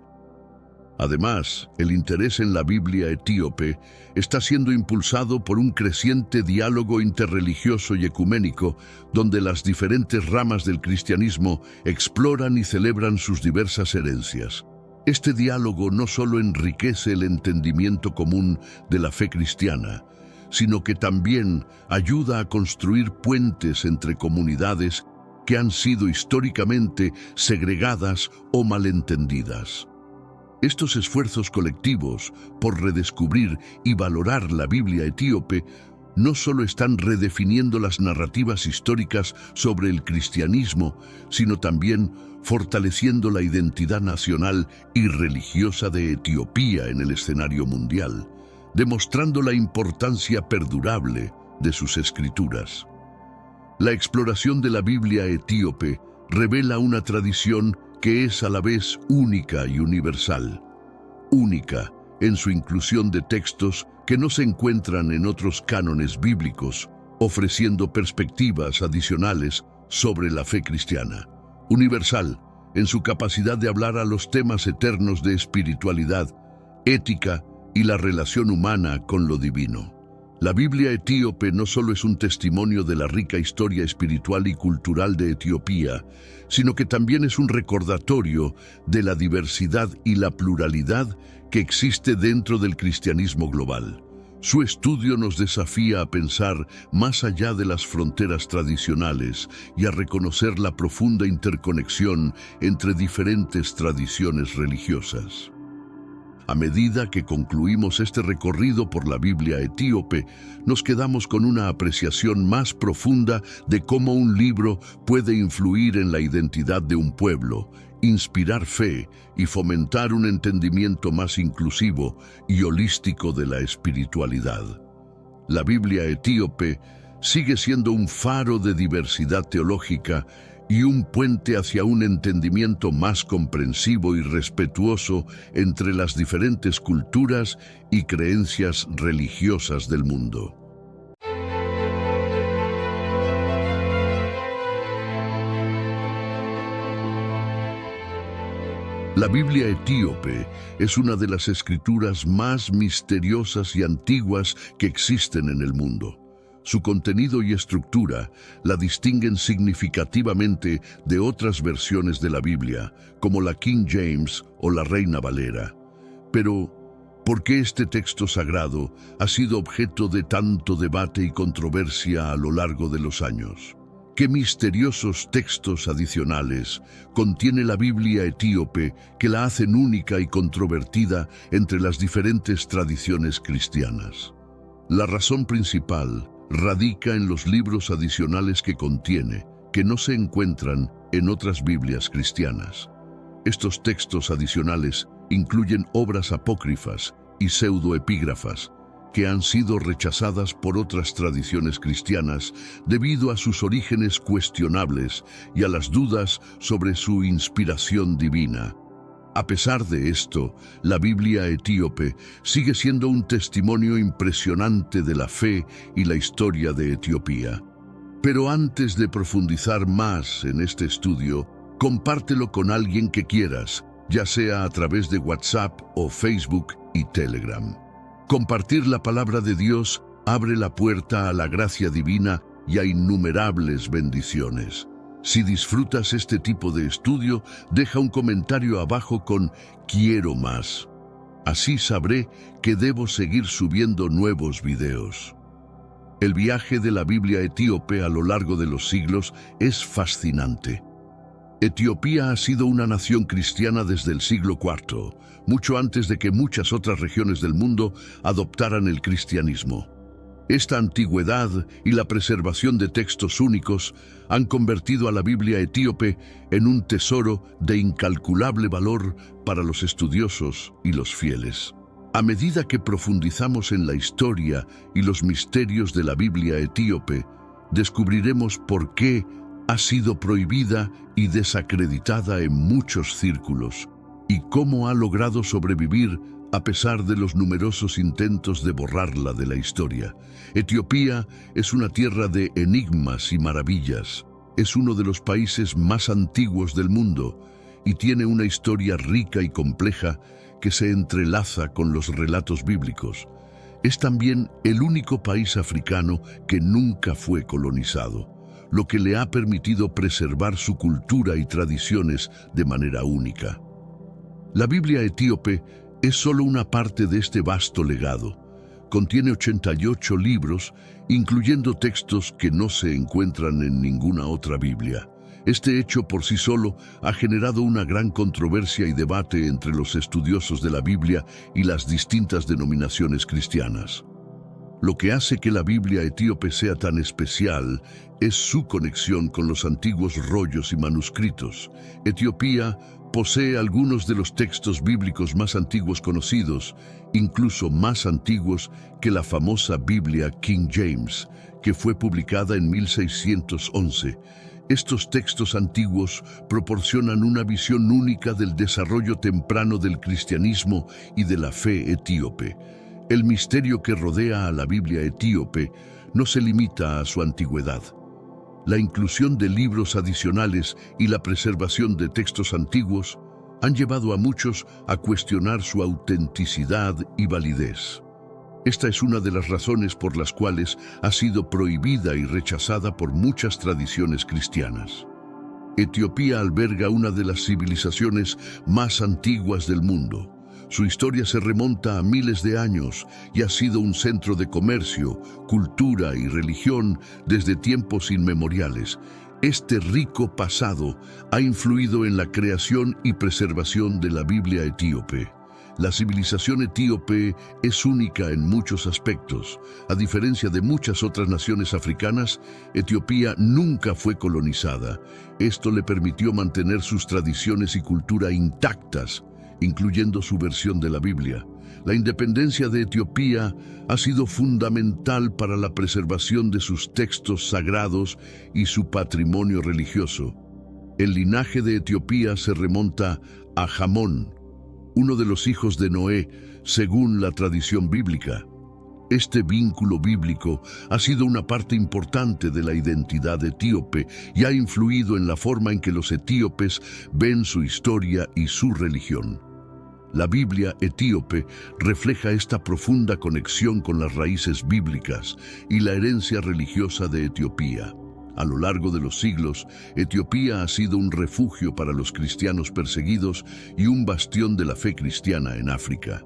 Además, el interés en la Biblia etíope está siendo impulsado por un creciente diálogo interreligioso y ecuménico, donde las diferentes ramas del cristianismo exploran y celebran sus diversas herencias. Este diálogo no solo enriquece el entendimiento común de la fe cristiana, sino que también ayuda a construir puentes entre comunidades que han sido históricamente segregadas o malentendidas. Estos esfuerzos colectivos por redescubrir y valorar la Biblia etíope no solo están redefiniendo las narrativas históricas sobre el cristianismo, sino también fortaleciendo la identidad nacional y religiosa de Etiopía en el escenario mundial, demostrando la importancia perdurable de sus escrituras. La exploración de la Biblia etíope revela una tradición que es a la vez única y universal. Única en su inclusión de textos que no se encuentran en otros cánones bíblicos, ofreciendo perspectivas adicionales sobre la fe cristiana. Universal en su capacidad de hablar a los temas eternos de espiritualidad, ética y la relación humana con lo divino. La Biblia etíope no solo es un testimonio de la rica historia espiritual y cultural de Etiopía, sino que también es un recordatorio de la diversidad y la pluralidad que existe dentro del cristianismo global. Su estudio nos desafía a pensar más allá de las fronteras tradicionales y a reconocer la profunda interconexión entre diferentes tradiciones religiosas. A medida que concluimos este recorrido por la Biblia etíope, nos quedamos con una apreciación más profunda de cómo un libro puede influir en la identidad de un pueblo, inspirar fe y fomentar un entendimiento más inclusivo y holístico de la espiritualidad. La Biblia etíope sigue siendo un faro de diversidad teológica y un puente hacia un entendimiento más comprensivo y respetuoso entre las diferentes culturas y creencias religiosas del mundo. La Biblia etíope es una de las escrituras más misteriosas y antiguas que existen en el mundo. Su contenido y estructura la distinguen significativamente de otras versiones de la Biblia, como la King James o la Reina Valera. Pero, ¿por qué este texto sagrado ha sido objeto de tanto debate y controversia a lo largo de los años? ¿Qué misteriosos textos adicionales contiene la Biblia etíope que la hacen única y controvertida entre las diferentes tradiciones cristianas? La razón principal radica en los libros adicionales que contiene, que no se encuentran en otras Biblias cristianas. Estos textos adicionales incluyen obras apócrifas y pseudoepígrafas que han sido rechazadas por otras tradiciones cristianas debido a sus orígenes cuestionables y a las dudas sobre su inspiración divina. A pesar de esto, la Biblia etíope sigue siendo un testimonio impresionante de la fe y la historia de Etiopía. Pero antes de profundizar más en este estudio, Compártelo con alguien que quieras, ya sea a través de WhatsApp o Facebook y Telegram. Compartir la palabra de Dios abre la puerta a la gracia divina y a innumerables bendiciones. Si disfrutas este tipo de estudio, deja un comentario abajo con "Quiero más". Así sabré que debo seguir subiendo nuevos videos. El viaje de la Biblia etíope a lo largo de los siglos es fascinante. Etiopía ha sido una nación cristiana desde el siglo IV, mucho antes de que muchas otras regiones del mundo adoptaran el cristianismo. Esta antigüedad y la preservación de textos únicos han convertido a la Biblia etíope en un tesoro de incalculable valor para los estudiosos y los fieles. A medida que profundizamos en la historia y los misterios de la Biblia etíope, descubriremos por qué ha sido prohibida y desacreditada en muchos círculos, y cómo ha logrado sobrevivir a pesar de los numerosos intentos de borrarla de la historia. Etiopía es una tierra de enigmas y maravillas. Es uno de los países más antiguos del mundo y tiene una historia rica y compleja que se entrelaza con los relatos bíblicos. Es también el único país africano que nunca fue colonizado, lo que le ha permitido preservar su cultura y tradiciones de manera única. La Biblia etíope es solo una parte de este vasto legado. Contiene 88 libros, incluyendo textos que no se encuentran en ninguna otra Biblia. Este hecho por sí solo ha generado una gran controversia y debate entre los estudiosos de la Biblia y las distintas denominaciones cristianas. Lo que hace que la Biblia etíope sea tan especial es su conexión con los antiguos rollos y manuscritos. Etiopía posee algunos de los textos bíblicos más antiguos conocidos, incluso más antiguos que la famosa Biblia King James, que fue publicada en 1611. Estos textos antiguos proporcionan una visión única del desarrollo temprano del cristianismo y de la fe etíope. El misterio que rodea a la Biblia etíope no se limita a su antigüedad. La inclusión de libros adicionales y la preservación de textos antiguos han llevado a muchos a cuestionar su autenticidad y validez. Esta es una de las razones por las cuales ha sido prohibida y rechazada por muchas tradiciones cristianas. Etiopía alberga una de las civilizaciones más antiguas del mundo. Su historia se remonta a miles de años y ha sido un centro de comercio, cultura y religión desde tiempos inmemoriales. Este rico pasado ha influido en la creación y preservación de la Biblia etíope. La civilización etíope es única en muchos aspectos. A diferencia de muchas otras naciones africanas, Etiopía nunca fue colonizada. Esto le permitió mantener sus tradiciones y cultura intactas, incluyendo su versión de la Biblia. La independencia de Etiopía ha sido fundamental para la preservación de sus textos sagrados y su patrimonio religioso. El linaje de Etiopía se remonta a Jamón, uno de los hijos de Noé, según la tradición bíblica. Este vínculo bíblico ha sido una parte importante de la identidad etíope y ha influido en la forma en que los etíopes ven su historia y su religión. La Biblia etíope refleja esta profunda conexión con las raíces bíblicas y la herencia religiosa de Etiopía. A lo largo de los siglos, Etiopía ha sido un refugio para los cristianos perseguidos y un bastión de la fe cristiana en África.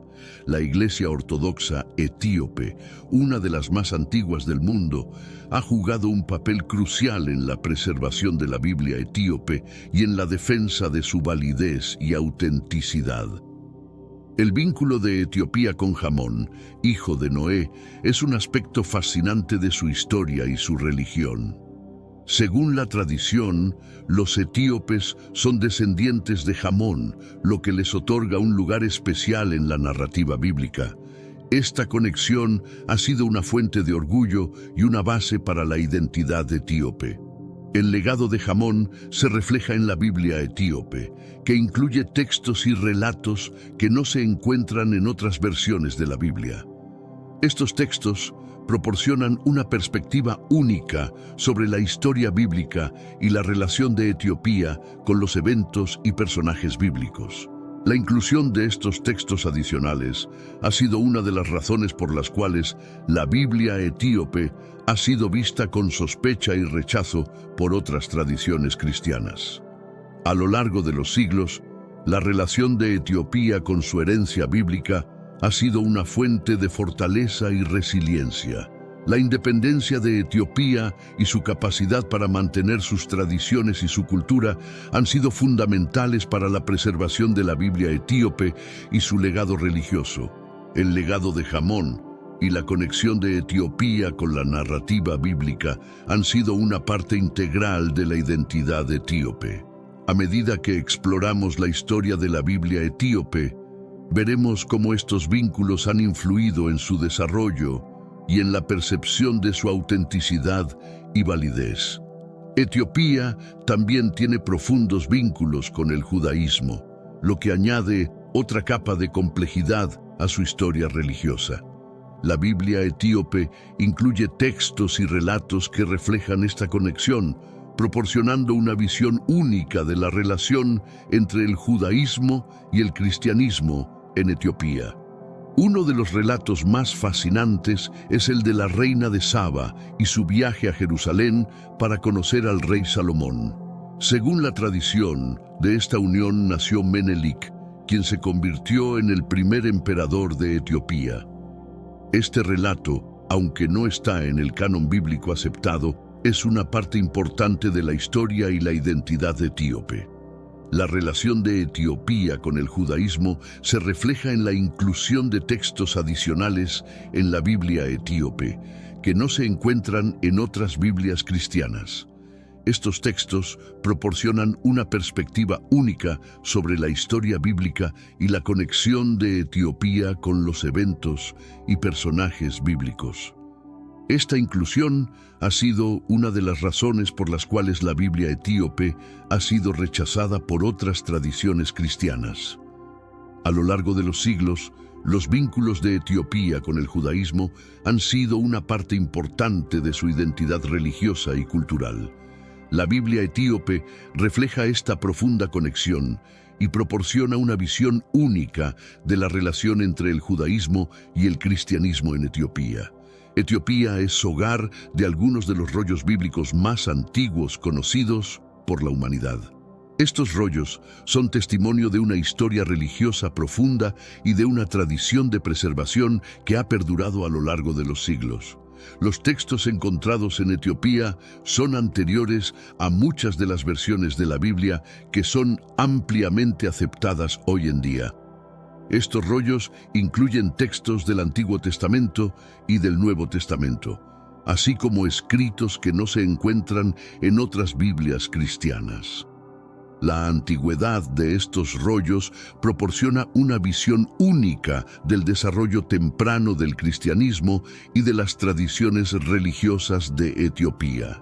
La Iglesia Ortodoxa etíope, una de las más antiguas del mundo, ha jugado un papel crucial en la preservación de la Biblia etíope y en la defensa de su validez y autenticidad. El vínculo de Etiopía con Jamón, hijo de Noé, es un aspecto fascinante de su historia y su religión. Según la tradición, los etíopes son descendientes de Jamón, lo que les otorga un lugar especial en la narrativa bíblica. Esta conexión ha sido una fuente de orgullo y una base para la identidad etíope. El legado de Jamón se refleja en la Biblia etíope, que incluye textos y relatos que no se encuentran en otras versiones de la Biblia. Estos textos proporcionan una perspectiva única sobre la historia bíblica y la relación de Etiopía con los eventos y personajes bíblicos. La inclusión de estos textos adicionales ha sido una de las razones por las cuales la Biblia etíope ha sido vista con sospecha y rechazo por otras tradiciones cristianas. A lo largo de los siglos, la relación de Etiopía con su herencia bíblica ha sido una fuente de fortaleza y resiliencia. La independencia de Etiopía y su capacidad para mantener sus tradiciones y su cultura han sido fundamentales para la preservación de la Biblia etíope y su legado religioso. El legado de Jamón y la conexión de Etiopía con la narrativa bíblica han sido una parte integral de la identidad etíope. A medida que exploramos la historia de la Biblia etíope, veremos cómo estos vínculos han influido en su desarrollo y en la percepción de su autenticidad y validez. Etiopía también tiene profundos vínculos con el judaísmo, lo que añade otra capa de complejidad a su historia religiosa. La Biblia etíope incluye textos y relatos que reflejan esta conexión, proporcionando una visión única de la relación entre el judaísmo y el cristianismo en Etiopía. Uno de los relatos más fascinantes es el de la reina de Saba y su viaje a Jerusalén para conocer al rey Salomón. Según la tradición, de esta unión nació Menelik, quien se convirtió en el primer emperador de Etiopía. Este relato, aunque no está en el canon bíblico aceptado, es una parte importante de la historia y la identidad etíope. La relación de Etiopía con el judaísmo se refleja en la inclusión de textos adicionales en la Biblia etíope, que no se encuentran en otras Biblias cristianas. Estos textos proporcionan una perspectiva única sobre la historia bíblica y la conexión de Etiopía con los eventos y personajes bíblicos. Esta inclusión ha sido una de las razones por las cuales la Biblia etíope ha sido rechazada por otras tradiciones cristianas. A lo largo de los siglos, los vínculos de Etiopía con el judaísmo han sido una parte importante de su identidad religiosa y cultural. La Biblia etíope refleja esta profunda conexión y proporciona una visión única de la relación entre el judaísmo y el cristianismo en Etiopía. Etiopía es hogar de algunos de los rollos bíblicos más antiguos conocidos por la humanidad. Estos rollos son testimonio de una historia religiosa profunda y de una tradición de preservación que ha perdurado a lo largo de los siglos. Los textos encontrados en Etiopía son anteriores a muchas de las versiones de la Biblia que son ampliamente aceptadas hoy en día. Estos rollos incluyen textos del Antiguo Testamento y del Nuevo Testamento, así como escritos que no se encuentran en otras Biblias cristianas. La antigüedad de estos rollos proporciona una visión única del desarrollo temprano del cristianismo y de las tradiciones religiosas de Etiopía.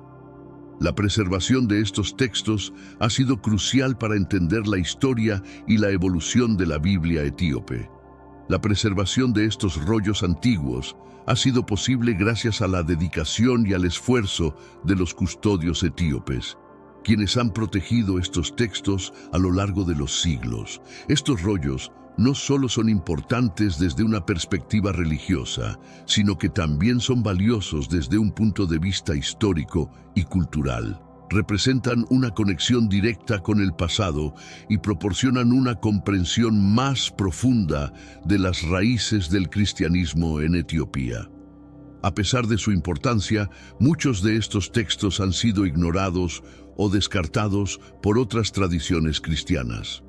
La preservación de estos textos ha sido crucial para entender la historia y la evolución de la Biblia etíope. La preservación de estos rollos antiguos ha sido posible gracias a la dedicación y al esfuerzo de los custodios etíopes, quienes han protegido estos textos a lo largo de los siglos. Estos rollos no solo son importantes desde una perspectiva religiosa, sino que también son valiosos desde un punto de vista histórico y cultural. Representan una conexión directa con el pasado y proporcionan una comprensión más profunda de las raíces del cristianismo en Etiopía. A pesar de su importancia, muchos de estos textos han sido ignorados o descartados por otras tradiciones cristianas.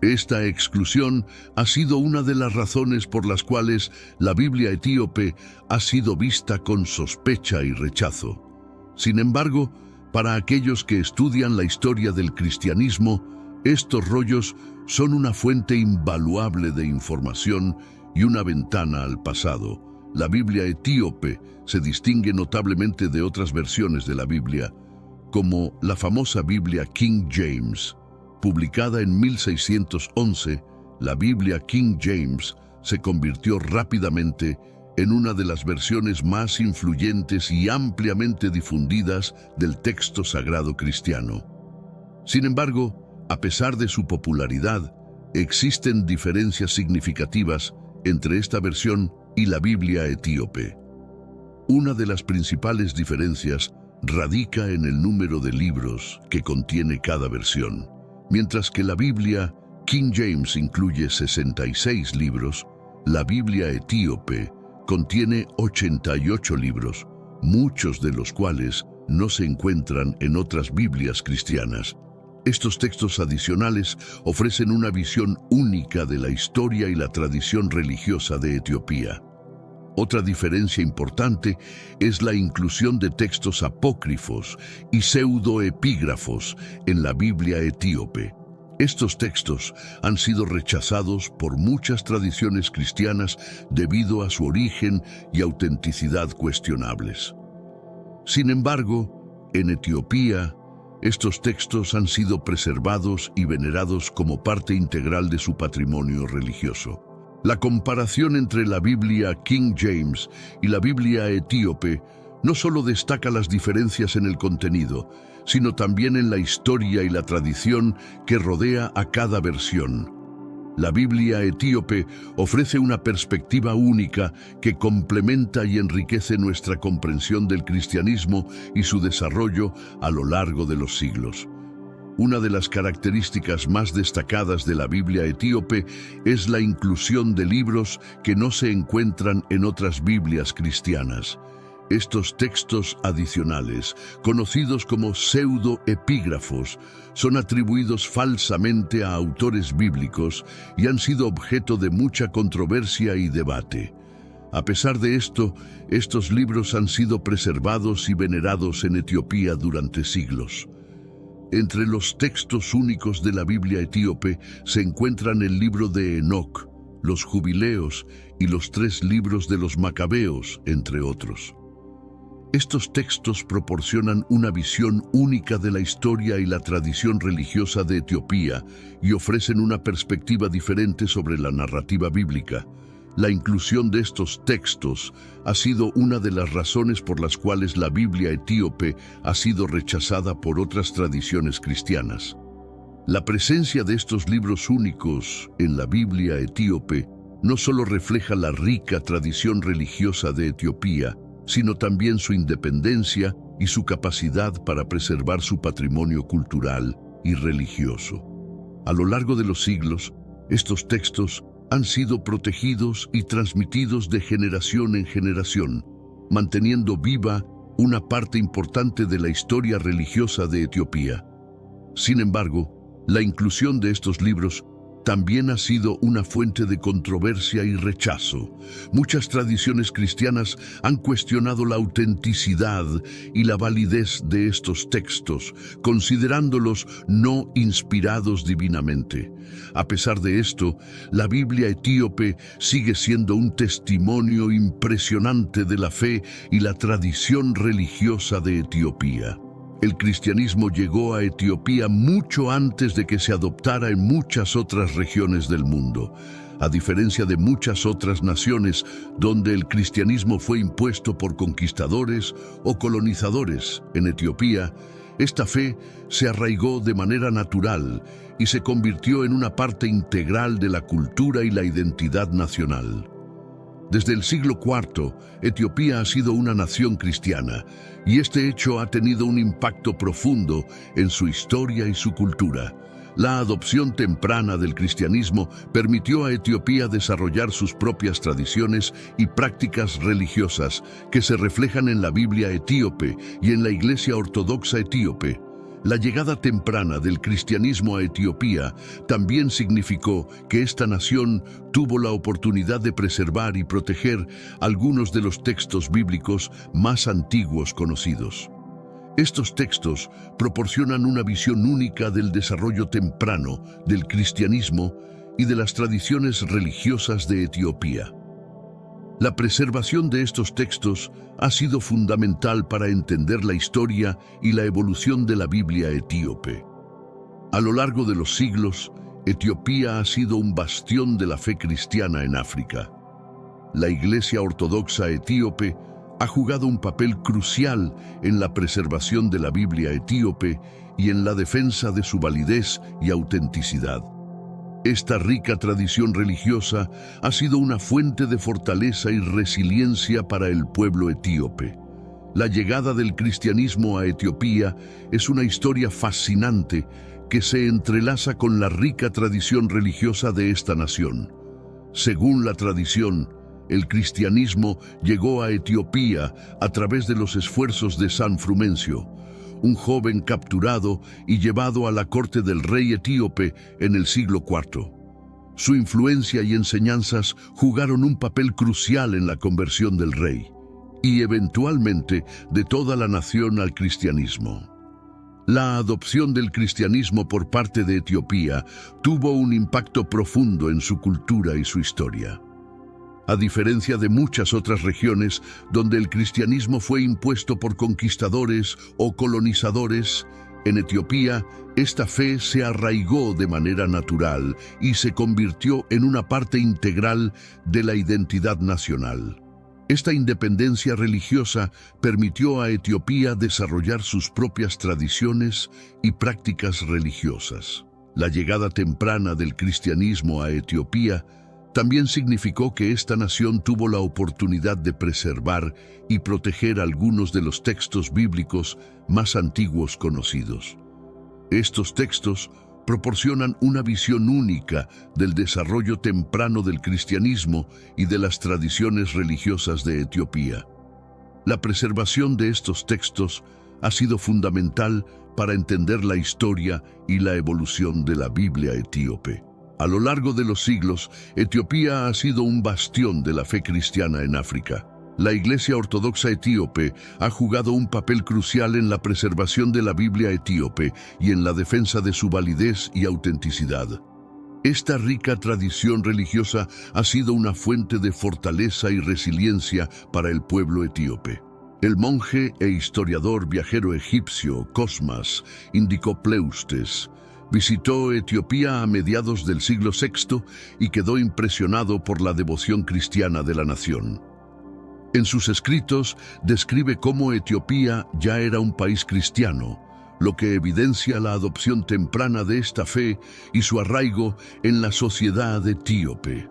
Esta exclusión ha sido una de las razones por las cuales la Biblia etíope ha sido vista con sospecha y rechazo. Sin embargo, para aquellos que estudian la historia del cristianismo, estos rollos son una fuente invaluable de información y una ventana al pasado. La Biblia etíope se distingue notablemente de otras versiones de la Biblia, como la famosa Biblia King James. Publicada en 1611, la Biblia King James se convirtió rápidamente en una de las versiones más influyentes y ampliamente difundidas del texto sagrado cristiano. Sin embargo, a pesar de su popularidad, existen diferencias significativas entre esta versión y la Biblia etíope. Una de las principales diferencias radica en el número de libros que contiene cada versión. Mientras que la Biblia King James incluye 66 libros, la Biblia etíope contiene 88 libros, muchos de los cuales no se encuentran en otras Biblias cristianas. Estos textos adicionales ofrecen una visión única de la historia y la tradición religiosa de Etiopía. Otra diferencia importante es la inclusión de textos apócrifos y pseudoepígrafos en la Biblia etíope. Estos textos han sido rechazados por muchas tradiciones cristianas debido a su origen y autenticidad cuestionables. Sin embargo, en Etiopía, estos textos han sido preservados y venerados como parte integral de su patrimonio religioso. La comparación entre la Biblia King James y la Biblia etíope no solo destaca las diferencias en el contenido, sino también en la historia y la tradición que rodea a cada versión. La Biblia etíope ofrece una perspectiva única que complementa y enriquece nuestra comprensión del cristianismo y su desarrollo a lo largo de los siglos. Una de las características más destacadas de la Biblia etíope es la inclusión de libros que no se encuentran en otras Biblias cristianas. Estos textos adicionales, conocidos como pseudoepígrafos, son atribuidos falsamente a autores bíblicos y han sido objeto de mucha controversia y debate. A pesar de esto, estos libros han sido preservados y venerados en Etiopía durante siglos. Entre los textos únicos de la Biblia etíope se encuentran el libro de Enoc, los Jubileos y los 3 libros de los Macabeos, entre otros. Estos textos proporcionan una visión única de la historia y la tradición religiosa de Etiopía y ofrecen una perspectiva diferente sobre la narrativa bíblica. La inclusión de estos textos ha sido una de las razones por las cuales la Biblia etíope ha sido rechazada por otras tradiciones cristianas. La presencia de estos libros únicos en la Biblia etíope no solo refleja la rica tradición religiosa de Etiopía, sino también su independencia y su capacidad para preservar su patrimonio cultural y religioso. A lo largo de los siglos, estos textos han sido protegidos y transmitidos de generación en generación, manteniendo viva una parte importante de la historia religiosa de Etiopía. Sin embargo, la inclusión de estos libros también ha sido una fuente de controversia y rechazo. Muchas tradiciones cristianas han cuestionado la autenticidad y la validez de estos textos, considerándolos no inspirados divinamente. A pesar de esto, la Biblia etíope sigue siendo un testimonio impresionante de la fe y la tradición religiosa de Etiopía. El cristianismo llegó a Etiopía mucho antes de que se adoptara en muchas otras regiones del mundo. A diferencia de muchas otras naciones donde el cristianismo fue impuesto por conquistadores o colonizadores, en Etiopía, esta fe se arraigó de manera natural y se convirtió en una parte integral de la cultura y la identidad nacional. Desde el siglo IV, Etiopía ha sido una nación cristiana, y este hecho ha tenido un impacto profundo en su historia y su cultura. La adopción temprana del cristianismo permitió a Etiopía desarrollar sus propias tradiciones y prácticas religiosas que se reflejan en la Biblia etíope y en la Iglesia Ortodoxa etíope. La llegada temprana del cristianismo a Etiopía también significó que esta nación tuvo la oportunidad de preservar y proteger algunos de los textos bíblicos más antiguos conocidos. Estos textos proporcionan una visión única del desarrollo temprano del cristianismo y de las tradiciones religiosas de Etiopía. La preservación de estos textos ha sido fundamental para entender la historia y la evolución de la Biblia etíope. A lo largo de los siglos, Etiopía ha sido un bastión de la fe cristiana en África. La Iglesia Ortodoxa Etíope ha jugado un papel crucial en la preservación de la Biblia etíope y en la defensa de su validez y autenticidad. Esta rica tradición religiosa ha sido una fuente de fortaleza y resiliencia para el pueblo etíope. La llegada del cristianismo a Etiopía es una historia fascinante que se entrelaza con la rica tradición religiosa de esta nación. Según la tradición, el cristianismo llegó a Etiopía a través de los esfuerzos de San Frumencio, un joven capturado y llevado a la corte del rey etíope en el siglo IV. Su influencia y enseñanzas jugaron un papel crucial en la conversión del rey y eventualmente de toda la nación al cristianismo. La adopción del cristianismo por parte de Etiopía tuvo un impacto profundo en su cultura y su historia. A diferencia de muchas otras regiones donde el cristianismo fue impuesto por conquistadores o colonizadores, en Etiopía esta fe se arraigó de manera natural y se convirtió en una parte integral de la identidad nacional. Esta independencia religiosa permitió a Etiopía desarrollar sus propias tradiciones y prácticas religiosas. La llegada temprana del cristianismo a Etiopía también significó que esta nación tuvo la oportunidad de preservar y proteger algunos de los textos bíblicos más antiguos conocidos. Estos textos proporcionan una visión única del desarrollo temprano del cristianismo y de las tradiciones religiosas de Etiopía. La preservación de estos textos ha sido fundamental para entender la historia y la evolución de la Biblia etíope. A lo largo de los siglos, Etiopía ha sido un bastión de la fe cristiana en África. La Iglesia Ortodoxa Etíope ha jugado un papel crucial en la preservación de la Biblia etíope y en la defensa de su validez y autenticidad. Esta rica tradición religiosa ha sido una fuente de fortaleza y resiliencia para el pueblo etíope. El monje e historiador viajero egipcio Cosmas Indicopleustes visitó Etiopía a mediados del siglo VI y quedó impresionado por la devoción cristiana de la nación. En sus escritos describe cómo Etiopía ya era un país cristiano, lo que evidencia la adopción temprana de esta fe y su arraigo en la sociedad etíope.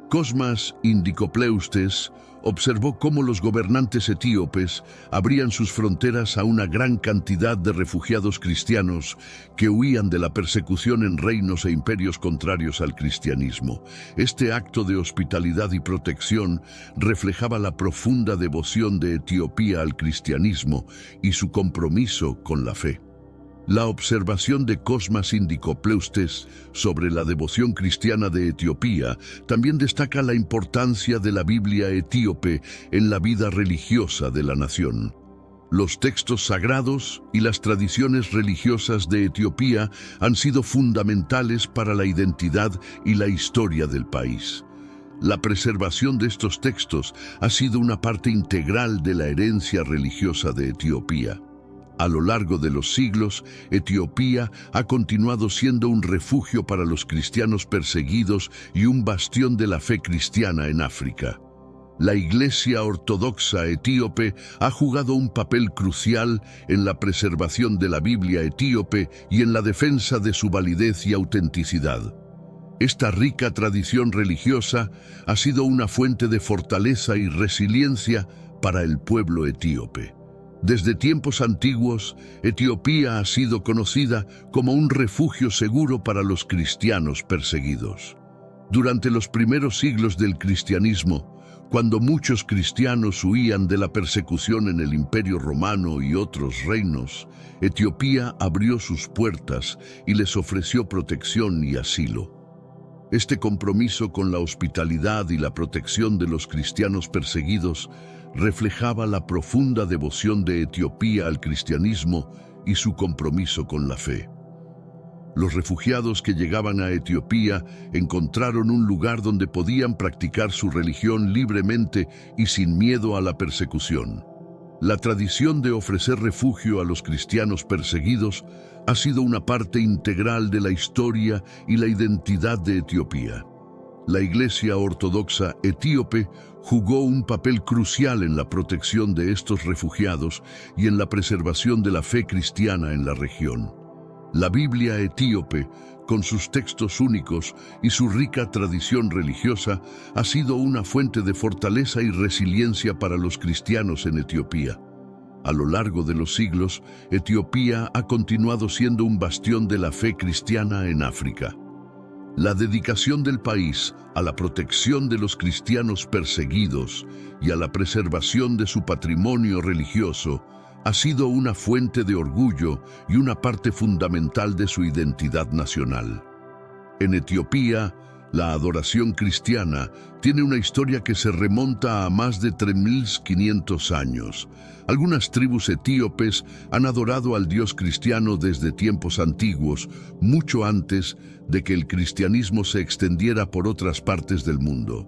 Cosmas Indicopleustes observó cómo los gobernantes etíopes abrían sus fronteras a una gran cantidad de refugiados cristianos que huían de la persecución en reinos e imperios contrarios al cristianismo. Este acto de hospitalidad y protección reflejaba la profunda devoción de Etiopía al cristianismo y su compromiso con la fe. La observación de Cosmas Indicopleustes sobre la devoción cristiana de Etiopía también destaca la importancia de la Biblia etíope en la vida religiosa de la nación. Los textos sagrados y las tradiciones religiosas de Etiopía han sido fundamentales para la identidad y la historia del país. La preservación de estos textos ha sido una parte integral de la herencia religiosa de Etiopía. A lo largo de los siglos, Etiopía ha continuado siendo un refugio para los cristianos perseguidos y un bastión de la fe cristiana en África. La Iglesia Ortodoxa Etíope ha jugado un papel crucial en la preservación de la Biblia etíope y en la defensa de su validez y autenticidad. Esta rica tradición religiosa ha sido una fuente de fortaleza y resiliencia para el pueblo etíope. Desde tiempos antiguos, Etiopía ha sido conocida como un refugio seguro para los cristianos perseguidos. Durante los primeros siglos del cristianismo, cuando muchos cristianos huían de la persecución en el Imperio Romano y otros reinos, Etiopía abrió sus puertas y les ofreció protección y asilo. Este compromiso con la hospitalidad y la protección de los cristianos perseguidos reflejaba la profunda devoción de Etiopía al cristianismo y su compromiso con la fe. Los refugiados que llegaban a Etiopía encontraron un lugar donde podían practicar su religión libremente y sin miedo a la persecución. La tradición de ofrecer refugio a los cristianos perseguidos ha sido una parte integral de la historia y la identidad de Etiopía. La Iglesia Ortodoxa Etíope jugó un papel crucial en la protección de estos refugiados y en la preservación de la fe cristiana en la región. La Biblia etíope, con sus textos únicos y su rica tradición religiosa, ha sido una fuente de fortaleza y resiliencia para los cristianos en Etiopía. A lo largo de los siglos, Etiopía ha continuado siendo un bastión de la fe cristiana en África. La dedicación del país a la protección de los cristianos perseguidos y a la preservación de su patrimonio religioso ha sido una fuente de orgullo y una parte fundamental de su identidad nacional. En Etiopía, la adoración cristiana tiene una historia que se remonta a más de 3.500 años. Algunas tribus etíopes han adorado al Dios cristiano desde tiempos antiguos, mucho antes de que el cristianismo se extendiera por otras partes del mundo.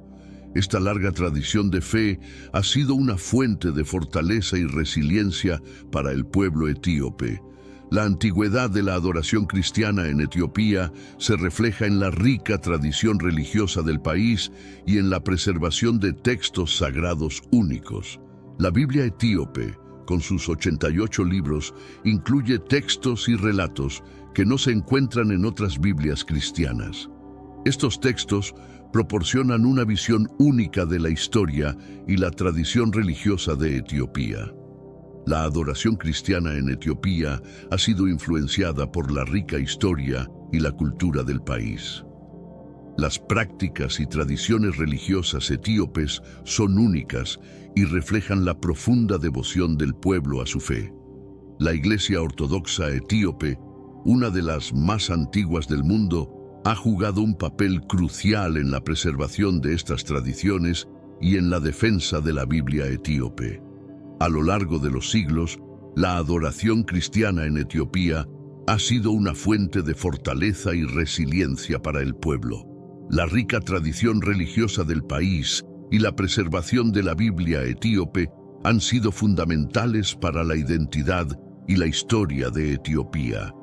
Esta larga tradición de fe ha sido una fuente de fortaleza y resiliencia para el pueblo etíope. La antigüedad de la adoración cristiana en Etiopía se refleja en la rica tradición religiosa del país y en la preservación de textos sagrados únicos. La Biblia etíope, con sus 88 libros, incluye textos y relatos que no se encuentran en otras Biblias cristianas. Estos textos proporcionan una visión única de la historia y la tradición religiosa de Etiopía. La adoración cristiana en Etiopía ha sido influenciada por la rica historia y la cultura del país. Las prácticas y tradiciones religiosas etíopes son únicas y reflejan la profunda devoción del pueblo a su fe. La Iglesia Ortodoxa Etíope, una de las más antiguas del mundo, ha jugado un papel crucial en la preservación de estas tradiciones y en la defensa de la Biblia etíope. A lo largo de los siglos, la adoración cristiana en Etiopía ha sido una fuente de fortaleza y resiliencia para el pueblo. La rica tradición religiosa del país y la preservación de la Biblia etíope han sido fundamentales para la identidad y la historia de Etiopía.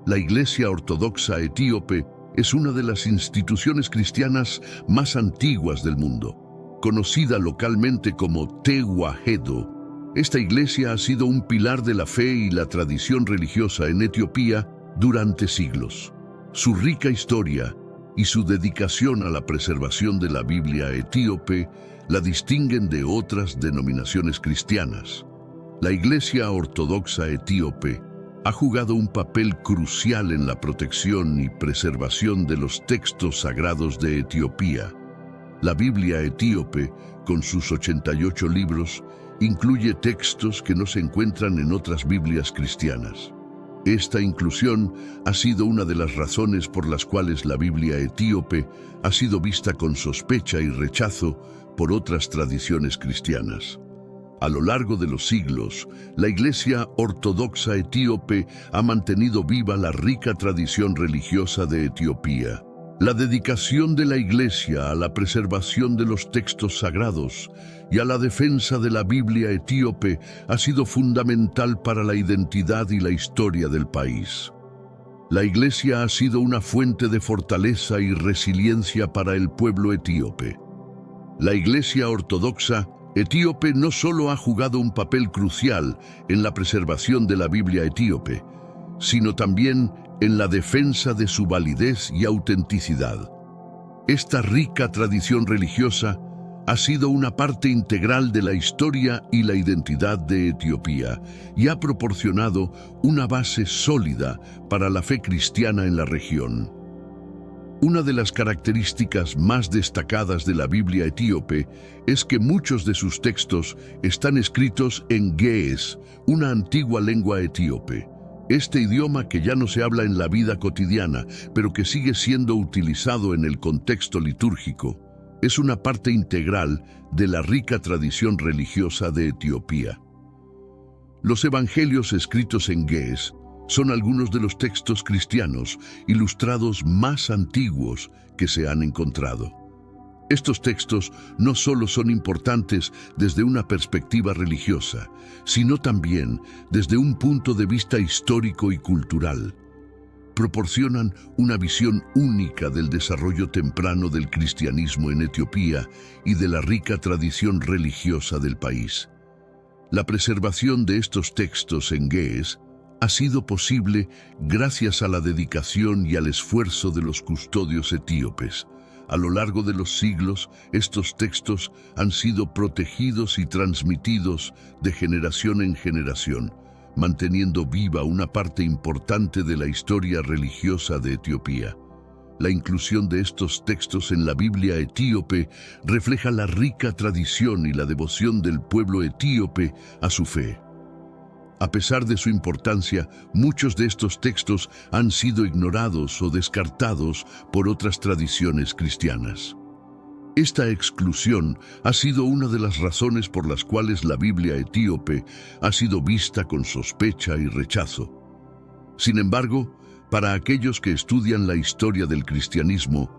La Iglesia Ortodoxa Etíope es una de las instituciones cristianas más antiguas del mundo. Conocida localmente como Tewahedo, esta iglesia ha sido un pilar de la fe y la tradición religiosa en Etiopía durante siglos. Su rica historia y su dedicación a la preservación de la Biblia etíope la distinguen de otras denominaciones cristianas. La Iglesia Ortodoxa Etíope ha jugado un papel crucial en la protección y preservación de los textos sagrados de Etiopía. La Biblia etíope, con sus 88 libros, incluye textos que no se encuentran en otras Biblias cristianas. Esta inclusión ha sido una de las razones por las cuales la Biblia etíope ha sido vista con sospecha y rechazo por otras tradiciones cristianas. A lo largo de los siglos, la Iglesia Ortodoxa Etíope ha mantenido viva la rica tradición religiosa de Etiopía. La dedicación de la Iglesia a la preservación de los textos sagrados y a la defensa de la Biblia etíope ha sido fundamental para la identidad y la historia del país. La Iglesia ha sido una fuente de fortaleza y resiliencia para el pueblo etíope. La Iglesia Ortodoxa Etíope no solo ha jugado un papel crucial en la preservación de la Biblia etíope, sino también en la defensa de su validez y autenticidad. Esta rica tradición religiosa ha sido una parte integral de la historia y la identidad de Etiopía y ha proporcionado una base sólida para la fe cristiana en la región. Una de las características más destacadas de la Biblia etíope es que muchos de sus textos están escritos en ge'ez, una antigua lengua etíope. Este idioma que ya no se habla en la vida cotidiana, pero que sigue siendo utilizado en el contexto litúrgico, es una parte integral de la rica tradición religiosa de Etiopía. Los evangelios escritos en ge'ez son algunos de los textos cristianos ilustrados más antiguos que se han encontrado. Estos textos no solo son importantes desde una perspectiva religiosa, sino también desde un punto de vista histórico y cultural. proporcionan una visión única del desarrollo temprano del cristianismo en Etiopía y de la rica tradición religiosa del país. La preservación de estos textos en Ge'ez ha sido posible gracias a la dedicación y al esfuerzo de los custodios etíopes. A lo largo de los siglos, estos textos han sido protegidos y transmitidos de generación en generación, manteniendo viva una parte importante de la historia religiosa de Etiopía. La inclusión de estos textos en la Biblia etíope refleja la rica tradición y la devoción del pueblo etíope a su fe. A pesar de su importancia, muchos de estos textos han sido ignorados o descartados por otras tradiciones cristianas. Esta exclusión ha sido una de las razones por las cuales la Biblia etíope ha sido vista con sospecha y rechazo. Sin embargo, para aquellos que estudian la historia del cristianismo,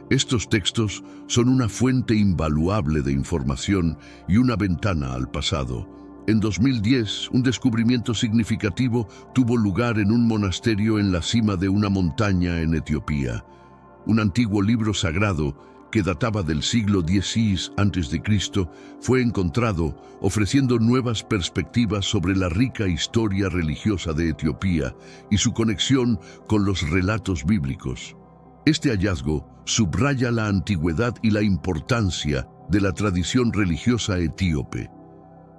estos textos son una fuente invaluable de información y una ventana al pasado. En 2010, un descubrimiento significativo tuvo lugar en un monasterio en la cima de una montaña en Etiopía. Un antiguo libro sagrado que databa del siglo X a.C., fue encontrado, ofreciendo nuevas perspectivas sobre la rica historia religiosa de Etiopía y su conexión con los relatos bíblicos. Este hallazgo subraya la antigüedad y la importancia de la tradición religiosa etíope.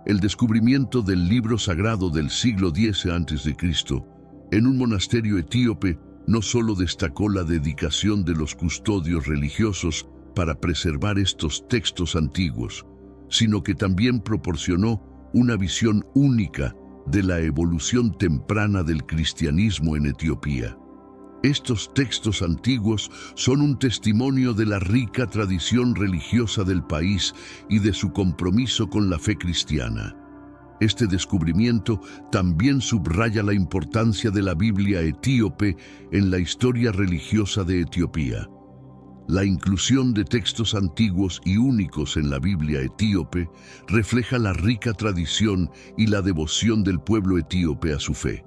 El descubrimiento del libro sagrado del siglo X a.C. en un monasterio etíope no solo destacó la dedicación de los custodios religiosos para preservar estos textos antiguos, sino que también proporcionó una visión única de la evolución temprana del cristianismo en Etiopía. Estos textos antiguos son un testimonio de la rica tradición religiosa del país y de su compromiso con la fe cristiana. Este descubrimiento también subraya la importancia de la Biblia etíope en la historia religiosa de Etiopía. La inclusión de textos antiguos y únicos en la Biblia etíope refleja la rica tradición y la devoción del pueblo etíope a su fe.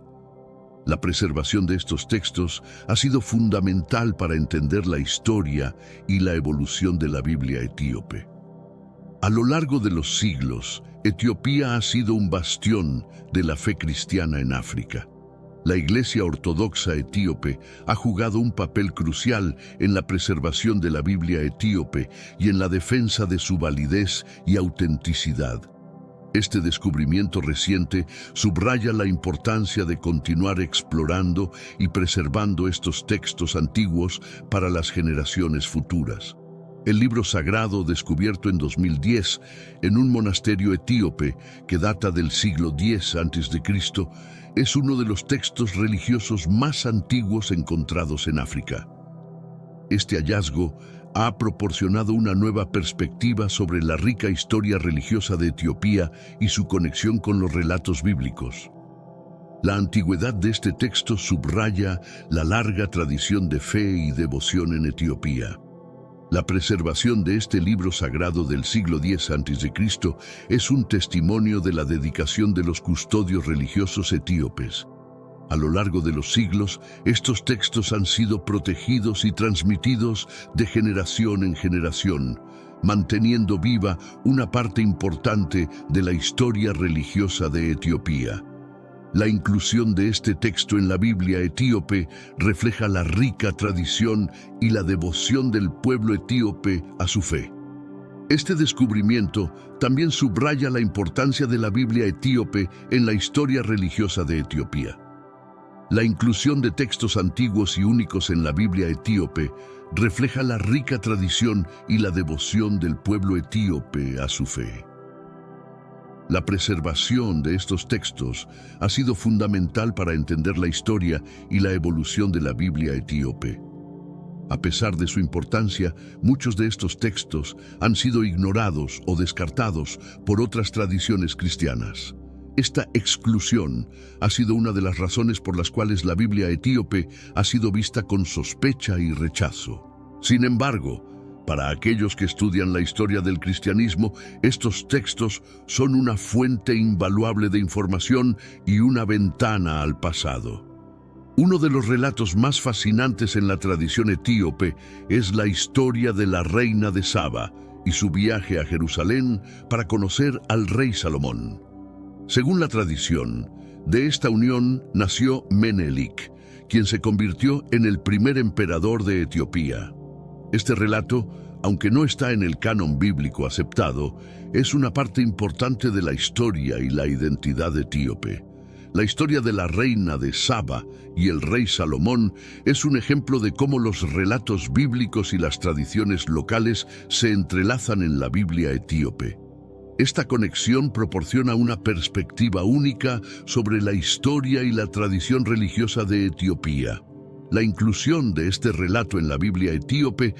La preservación de estos textos ha sido fundamental para entender la historia y la evolución de la Biblia etíope. A lo largo de los siglos, Etiopía ha sido un bastión de la fe cristiana en África. La Iglesia Ortodoxa etíope ha jugado un papel crucial en la preservación de la Biblia etíope y en la defensa de su validez y autenticidad. Este descubrimiento reciente subraya la importancia de continuar explorando y preservando estos textos antiguos para las generaciones futuras. El libro sagrado descubierto en 2010 en un monasterio etíope que data del siglo X a.C. es uno de los textos religiosos más antiguos encontrados en África. Este hallazgo ha proporcionado una nueva perspectiva sobre la rica historia religiosa de Etiopía y su conexión con los relatos bíblicos. La antigüedad de este texto subraya la larga tradición de fe y devoción en Etiopía. La preservación de este libro sagrado del siglo X a.C. es un testimonio de la dedicación de los custodios religiosos etíopes. A lo largo de los siglos, estos textos han sido protegidos y transmitidos de generación en generación, manteniendo viva una parte importante de la historia religiosa de Etiopía. La inclusión de este texto en la Biblia etíope refleja la rica tradición y la devoción del pueblo etíope a su fe. Este descubrimiento también subraya la importancia de la Biblia etíope en la historia religiosa de Etiopía. La inclusión de textos antiguos y únicos en la Biblia etíope refleja la rica tradición y la devoción del pueblo etíope a su fe. La preservación de estos textos ha sido fundamental para entender la historia y la evolución de la Biblia etíope. A pesar de su importancia, muchos de estos textos han sido ignorados o descartados por otras tradiciones cristianas. Esta exclusión ha sido una de las razones por las cuales la Biblia etíope ha sido vista con sospecha y rechazo. Sin embargo, para aquellos que estudian la historia del cristianismo, estos textos son una fuente invaluable de información y una ventana al pasado. Uno de los relatos más fascinantes en la tradición etíope es la historia de la reina de Saba y su viaje a Jerusalén para conocer al rey Salomón. Según la tradición, de esta unión nació Menelik, quien se convirtió en el primer emperador de Etiopía. Este relato, aunque no está en el canon bíblico aceptado, es una parte importante de la historia y la identidad etíope. La historia de la reina de Saba y el rey Salomón es un ejemplo de cómo los relatos bíblicos y las tradiciones locales se entrelazan en la Biblia etíope. Esta conexión proporciona una perspectiva única sobre la historia y la tradición religiosa de Etiopía. La inclusión de este relato en la Biblia etíope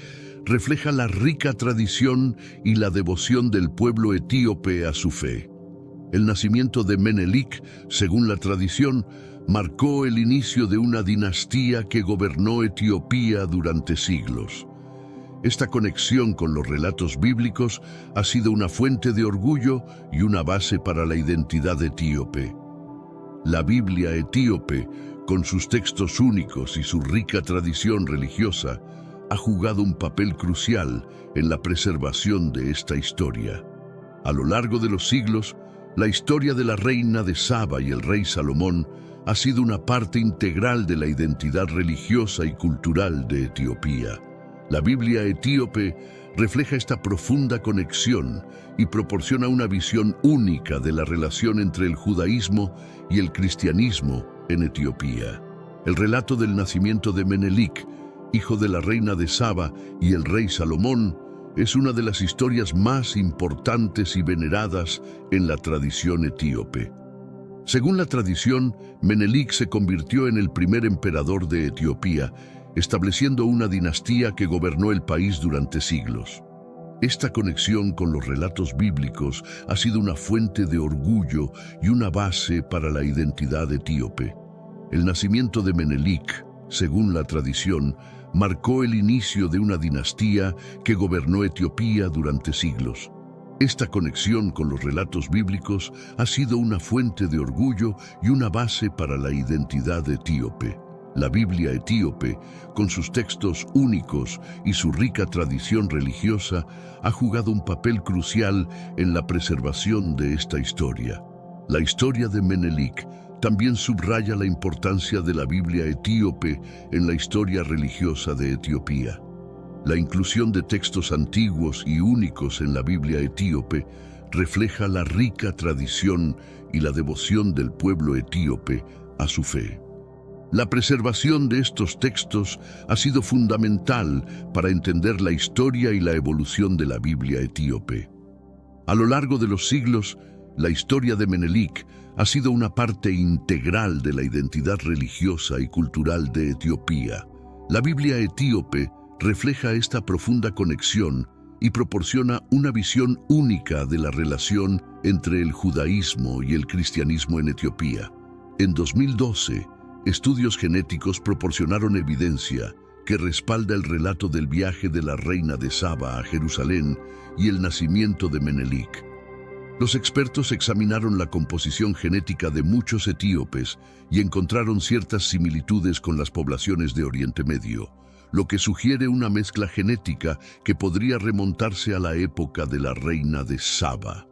refleja la rica tradición y la devoción del pueblo etíope a su fe. El nacimiento de Menelik, según la tradición, marcó el inicio de una dinastía que gobernó Etiopía durante siglos. Esta conexión con los relatos bíblicos ha sido una fuente de orgullo y una base para la identidad etíope. La Biblia etíope, con sus textos únicos y su rica tradición religiosa, ha jugado un papel crucial en la preservación de esta historia. A lo largo de los siglos, la historia de la reina de Saba y el rey Salomón ha sido una parte integral de la identidad religiosa y cultural de Etiopía. La Biblia etíope refleja esta profunda conexión y proporciona una visión única de la relación entre el judaísmo y el cristianismo en Etiopía. El relato del nacimiento de Menelik, hijo de la reina de Saba y el rey Salomón, es una de las historias más importantes y veneradas en la tradición etíope. Según la tradición, Menelik se convirtió en el primer emperador de Etiopía, estableciendo una dinastía que gobernó el país durante siglos. Esta conexión con los relatos bíblicos ha sido una fuente de orgullo y una base para la identidad etíope. El nacimiento de Menelik, según la tradición, marcó el inicio de una dinastía que gobernó Etiopía durante siglos. Esta conexión con los relatos bíblicos ha sido una fuente de orgullo y una base para la identidad etíope. La Biblia etíope, con sus textos únicos y su rica tradición religiosa, ha jugado un papel crucial en la preservación de esta historia. La historia de Menelik también subraya la importancia de la Biblia etíope en la historia religiosa de Etiopía. La inclusión de textos antiguos y únicos en la Biblia etíope refleja la rica tradición y la devoción del pueblo etíope a su fe. La preservación de estos textos ha sido fundamental para entender la historia y la evolución de la Biblia etíope. A lo largo de los siglos, la historia de Menelik ha sido una parte integral de la identidad religiosa y cultural de Etiopía. La Biblia etíope refleja esta profunda conexión y proporciona una visión única de la relación entre el judaísmo y el cristianismo en Etiopía. En 2012, estudios genéticos proporcionaron evidencia que respalda el relato del viaje de la reina de Saba a Jerusalén y el nacimiento de Menelik. Los expertos examinaron la composición genética de muchos etíopes y encontraron ciertas similitudes con las poblaciones de Oriente Medio, lo que sugiere una mezcla genética que podría remontarse a la época de la reina de Saba.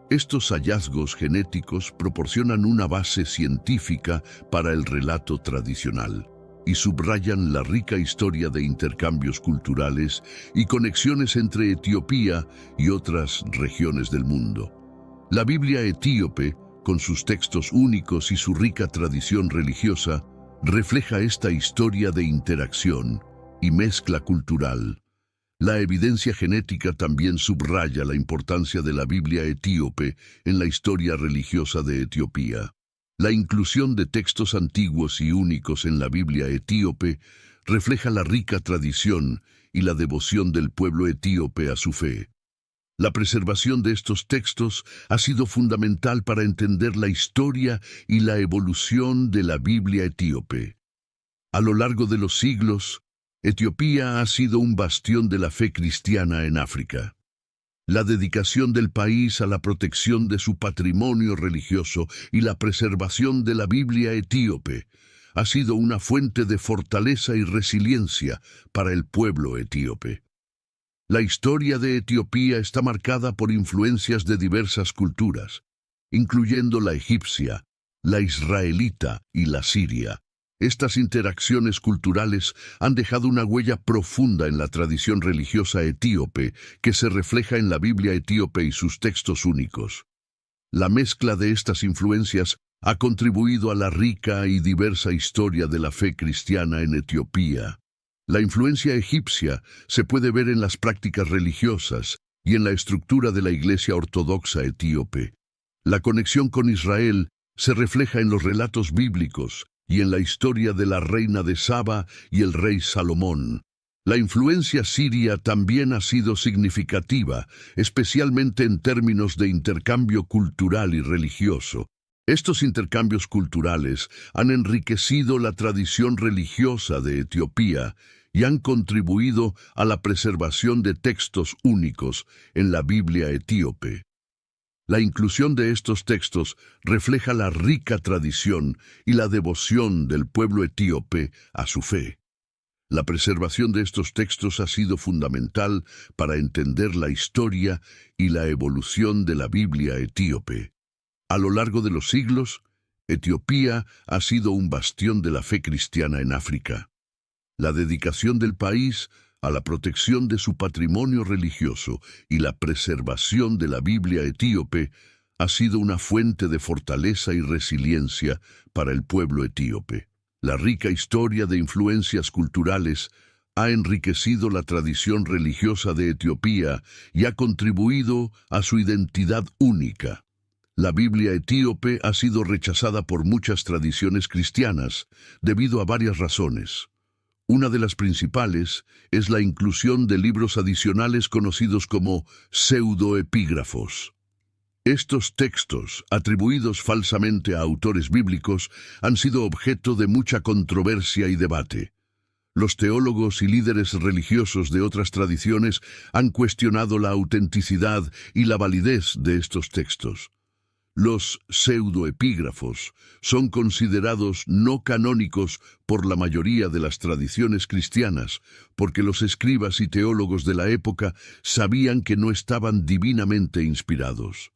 Estos hallazgos genéticos proporcionan una base científica para el relato tradicional y subrayan la rica historia de intercambios culturales y conexiones entre Etiopía y otras regiones del mundo. La Biblia etíope, con sus textos únicos y su rica tradición religiosa, refleja esta historia de interacción y mezcla cultural. La evidencia genética también subraya la importancia de la Biblia etíope en la historia religiosa de Etiopía. La inclusión de textos antiguos y únicos en la Biblia etíope refleja la rica tradición y la devoción del pueblo etíope a su fe. La preservación de estos textos ha sido fundamental para entender la historia y la evolución de la Biblia etíope. A lo largo de los siglos, Etiopía ha sido un bastión de la fe cristiana en África. La dedicación del país a la protección de su patrimonio religioso y la preservación de la Biblia etíope ha sido una fuente de fortaleza y resiliencia para el pueblo etíope. La historia de Etiopía está marcada por influencias de diversas culturas, incluyendo la egipcia, la israelita y la siria. Estas interacciones culturales han dejado una huella profunda en la tradición religiosa etíope que se refleja en la Biblia etíope y sus textos únicos. La mezcla de estas influencias ha contribuido a la rica y diversa historia de la fe cristiana en Etiopía. La influencia egipcia se puede ver en las prácticas religiosas y en la estructura de la Iglesia Ortodoxa etíope. La conexión con Israel se refleja en los relatos bíblicos y en la historia de la reina de Saba y el rey Salomón. La influencia siria también ha sido significativa, especialmente en términos de intercambio cultural y religioso. Estos intercambios culturales han enriquecido la tradición religiosa de Etiopía y han contribuido a la preservación de textos únicos en la Biblia etíope. La inclusión de estos textos refleja la rica tradición y la devoción del pueblo etíope a su fe. La preservación de estos textos ha sido fundamental para entender la historia y la evolución de la Biblia etíope. A lo largo de los siglos, Etiopía ha sido un bastión de la fe cristiana en África. La dedicación del país a la protección de su patrimonio religioso y la preservación de la Biblia etíope ha sido una fuente de fortaleza y resiliencia para el pueblo etíope. La rica historia de influencias culturales ha enriquecido la tradición religiosa de Etiopía y ha contribuido a su identidad única. La Biblia etíope ha sido rechazada por muchas tradiciones cristianas debido a varias razones. Una de las principales es la inclusión de libros adicionales conocidos como pseudoepígrafos. Estos textos, atribuidos falsamente a autores bíblicos, han sido objeto de mucha controversia y debate. Los teólogos y líderes religiosos de otras tradiciones han cuestionado la autenticidad y la validez de estos textos. Los pseudoepígrafos son considerados no canónicos por la mayoría de las tradiciones cristianas, porque los escribas y teólogos de la época sabían que no estaban divinamente inspirados.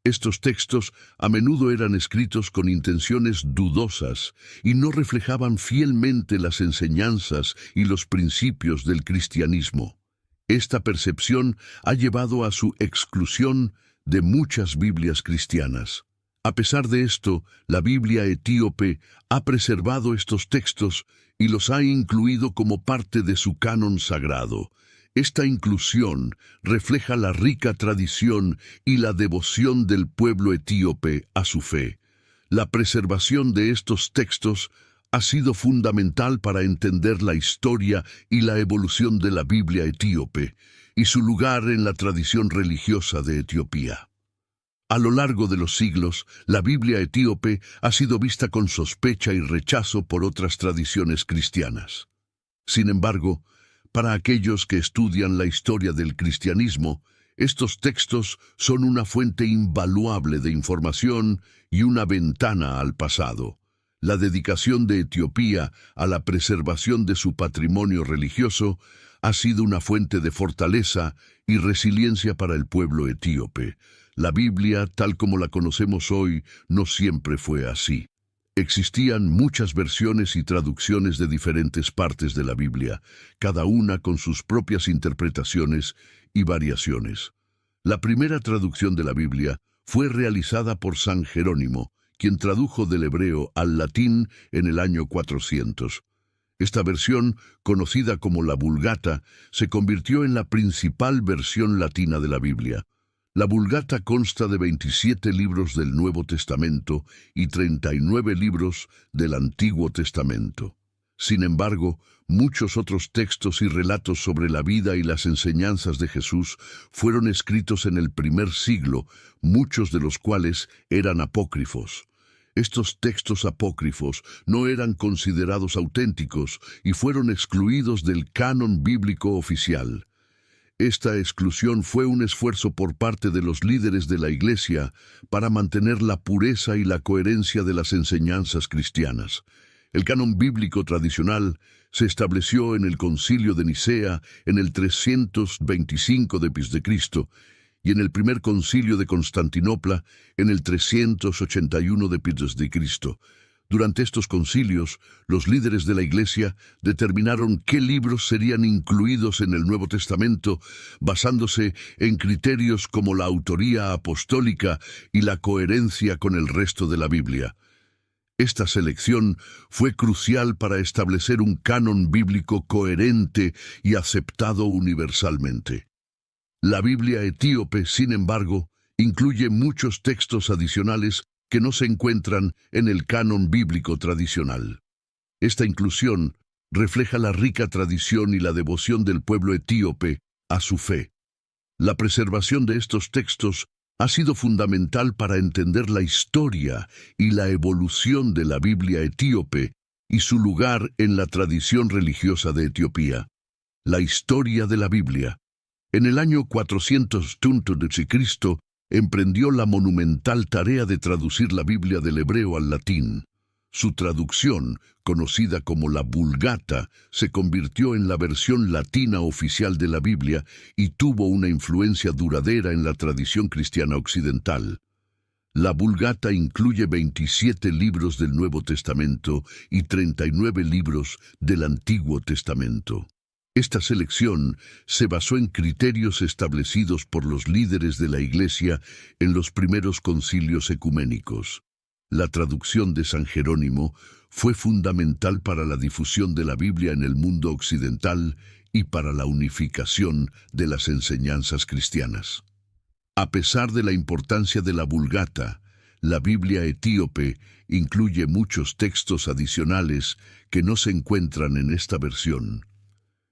Estos textos a menudo eran escritos con intenciones dudosas y no reflejaban fielmente las enseñanzas y los principios del cristianismo. Esta percepción ha llevado a su exclusión de muchas Biblias cristianas. A pesar de esto, la Biblia etíope ha preservado estos textos y los ha incluido como parte de su canon sagrado. Esta inclusión refleja la rica tradición y la devoción del pueblo etíope a su fe. La preservación de estos textos ha sido fundamental para entender la historia y la evolución de la Biblia etíope y su lugar en la tradición religiosa de Etiopía. A lo largo de los siglos, la Biblia etíope ha sido vista con sospecha y rechazo por otras tradiciones cristianas. Sin embargo, para aquellos que estudian la historia del cristianismo, estos textos son una fuente invaluable de información y una ventana al pasado. La dedicación de Etiopía a la preservación de su patrimonio religioso ha sido una fuente de fortaleza y resiliencia para el pueblo etíope. La Biblia, tal como la conocemos hoy, no siempre fue así. Existían muchas versiones y traducciones de diferentes partes de la Biblia, cada una con sus propias interpretaciones y variaciones. La primera traducción de la Biblia fue realizada por San Jerónimo, quien tradujo del hebreo al latín en el año 400. Esta versión, conocida como la Vulgata, se convirtió en la principal versión latina de la Biblia. La Vulgata consta de 27 libros del Nuevo Testamento y 39 libros del Antiguo Testamento. Sin embargo, muchos otros textos y relatos sobre la vida y las enseñanzas de Jesús fueron escritos en el primer siglo, muchos de los cuales eran apócrifos. Estos textos apócrifos no eran considerados auténticos y fueron excluidos del canon bíblico oficial. Esta exclusión fue un esfuerzo por parte de los líderes de la Iglesia para mantener la pureza y la coherencia de las enseñanzas cristianas. El canon bíblico tradicional se estableció en el Concilio de Nicea en el 325 d.C. y en el primer Concilio de Constantinopla en el 381 d.C. Durante estos concilios, los líderes de la Iglesia determinaron qué libros serían incluidos en el Nuevo Testamento, basándose en criterios como la autoría apostólica y la coherencia con el resto de la Biblia. Esta selección fue crucial para establecer un canon bíblico coherente y aceptado universalmente. La Biblia etíope, sin embargo, incluye muchos textos adicionales que no se encuentran en el canon bíblico tradicional. Esta inclusión refleja la rica tradición y la devoción del pueblo etíope a su fe. La preservación de estos textos ha sido fundamental para entender la historia y la evolución de la Biblia etíope y su lugar en la tradición religiosa de Etiopía. La historia de la Biblia. En el año 400 d.C., emprendió la monumental tarea de traducir la Biblia del hebreo al latín. Su traducción, conocida como la Vulgata, se convirtió en la versión latina oficial de la Biblia y tuvo una influencia duradera en la tradición cristiana occidental. La Vulgata incluye 27 libros del Nuevo Testamento y 39 libros del Antiguo Testamento. Esta selección se basó en criterios establecidos por los líderes de la Iglesia en los primeros concilios ecuménicos. La traducción de San Jerónimo fue fundamental para la difusión de la Biblia en el mundo occidental y para la unificación de las enseñanzas cristianas. A pesar de la importancia de la Vulgata, la Biblia etíope incluye muchos textos adicionales que no se encuentran en esta versión.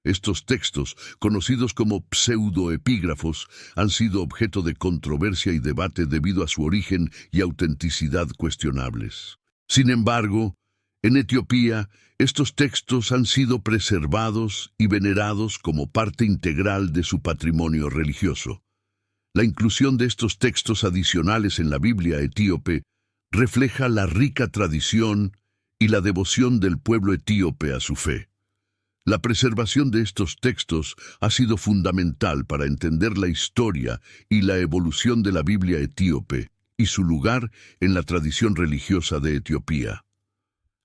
Estos textos, conocidos como pseudoepígrafos, han sido objeto de controversia y debate debido a su origen y autenticidad cuestionables. Sin embargo, en Etiopía, estos textos han sido preservados y venerados como parte integral de su patrimonio religioso. La inclusión de estos textos adicionales en la Biblia etíope refleja la rica tradición y la devoción del pueblo etíope a su fe. La preservación de estos textos ha sido fundamental para entender la historia y la evolución de la Biblia etíope y su lugar en la tradición religiosa de Etiopía.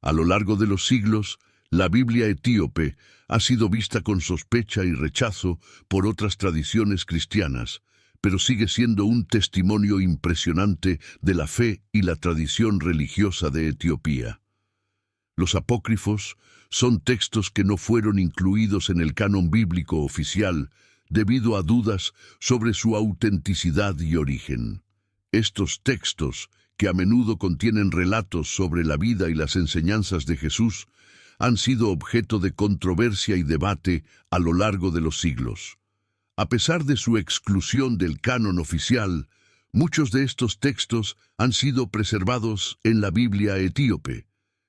A lo largo de los siglos, la Biblia etíope ha sido vista con sospecha y rechazo por otras tradiciones cristianas, pero sigue siendo un testimonio impresionante de la fe y la tradición religiosa de Etiopía. Los apócrifos son textos que no fueron incluidos en el canon bíblico oficial debido a dudas sobre su autenticidad y origen. Estos textos, que a menudo contienen relatos sobre la vida y las enseñanzas de Jesús, han sido objeto de controversia y debate a lo largo de los siglos. A pesar de su exclusión del canon oficial, muchos de estos textos han sido preservados en la Biblia etíope.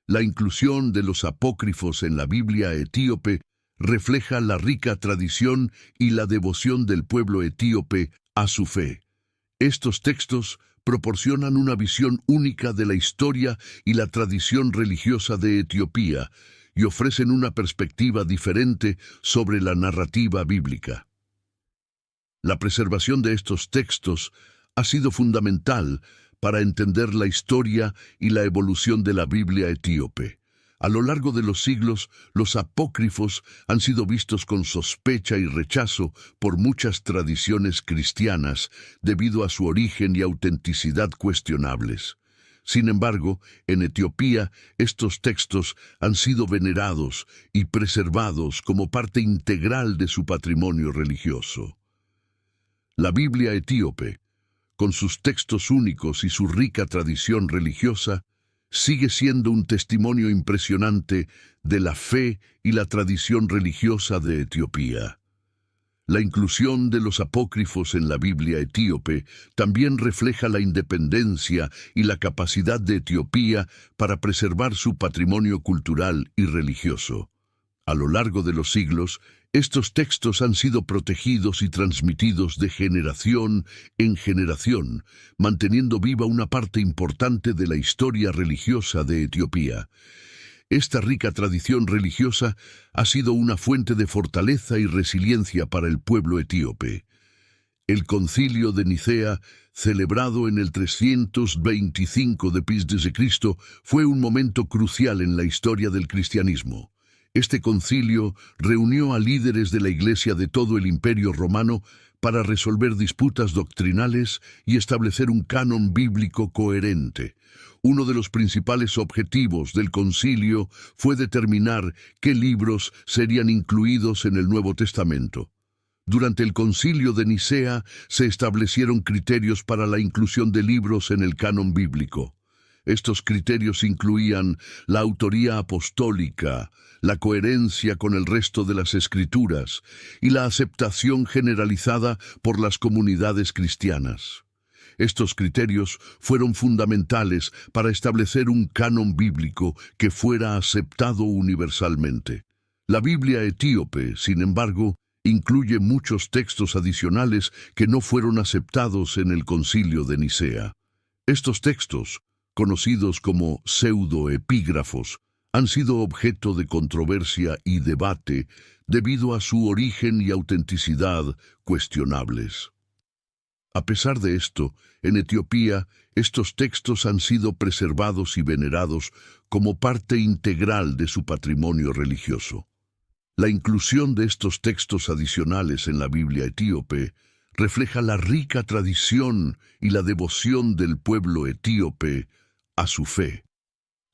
La inclusión de los apócrifos en la Biblia etíope refleja la rica tradición y la devoción del pueblo etíope a su fe. Estos textos proporcionan una visión única de la historia y la tradición religiosa de Etiopía y ofrecen una perspectiva diferente sobre la narrativa bíblica. La preservación de estos textos ha sido fundamental para entender la historia y la evolución de la Biblia etíope. A lo largo de los siglos, los apócrifos han sido vistos con sospecha y rechazo por muchas tradiciones cristianas debido a su origen y autenticidad cuestionables. Sin embargo, en Etiopía, estos textos han sido venerados y preservados como parte integral de su patrimonio religioso. La Biblia etíope, con sus textos únicos y su rica tradición religiosa, sigue siendo un testimonio impresionante de la fe y la tradición religiosa de Etiopía. La inclusión de los apócrifos en la Biblia etíope también refleja la independencia y la capacidad de Etiopía para preservar su patrimonio cultural y religioso. A lo largo de los siglos, estos textos han sido protegidos y transmitidos de generación en generación, manteniendo viva una parte importante de la historia religiosa de Etiopía. Esta rica tradición religiosa ha sido una fuente de fortaleza y resiliencia para el pueblo etíope. El Concilio de Nicea, celebrado en el 325 d.C., fue un momento crucial en la historia del cristianismo. Este concilio reunió a líderes de la Iglesia de todo el Imperio Romano para resolver disputas doctrinales y establecer un canon bíblico coherente. Uno de los principales objetivos del concilio fue determinar qué libros serían incluidos en el Nuevo Testamento. Durante el Concilio de Nicea se establecieron criterios para la inclusión de libros en el canon bíblico. Estos criterios incluían la autoría apostólica, la coherencia con el resto de las Escrituras y la aceptación generalizada por las comunidades cristianas. Estos criterios fueron fundamentales para establecer un canon bíblico que fuera aceptado universalmente. La Biblia etíope, sin embargo, incluye muchos textos adicionales que no fueron aceptados en el Concilio de Nicea. Estos textos, conocidos como pseudoepígrafos, han sido objeto de controversia y debate debido a su origen y autenticidad cuestionables. A pesar de esto, en Etiopía, estos textos han sido preservados y venerados como parte integral de su patrimonio religioso. La inclusión de estos textos adicionales en la Biblia etíope refleja la rica tradición y la devoción del pueblo etíope a su fe.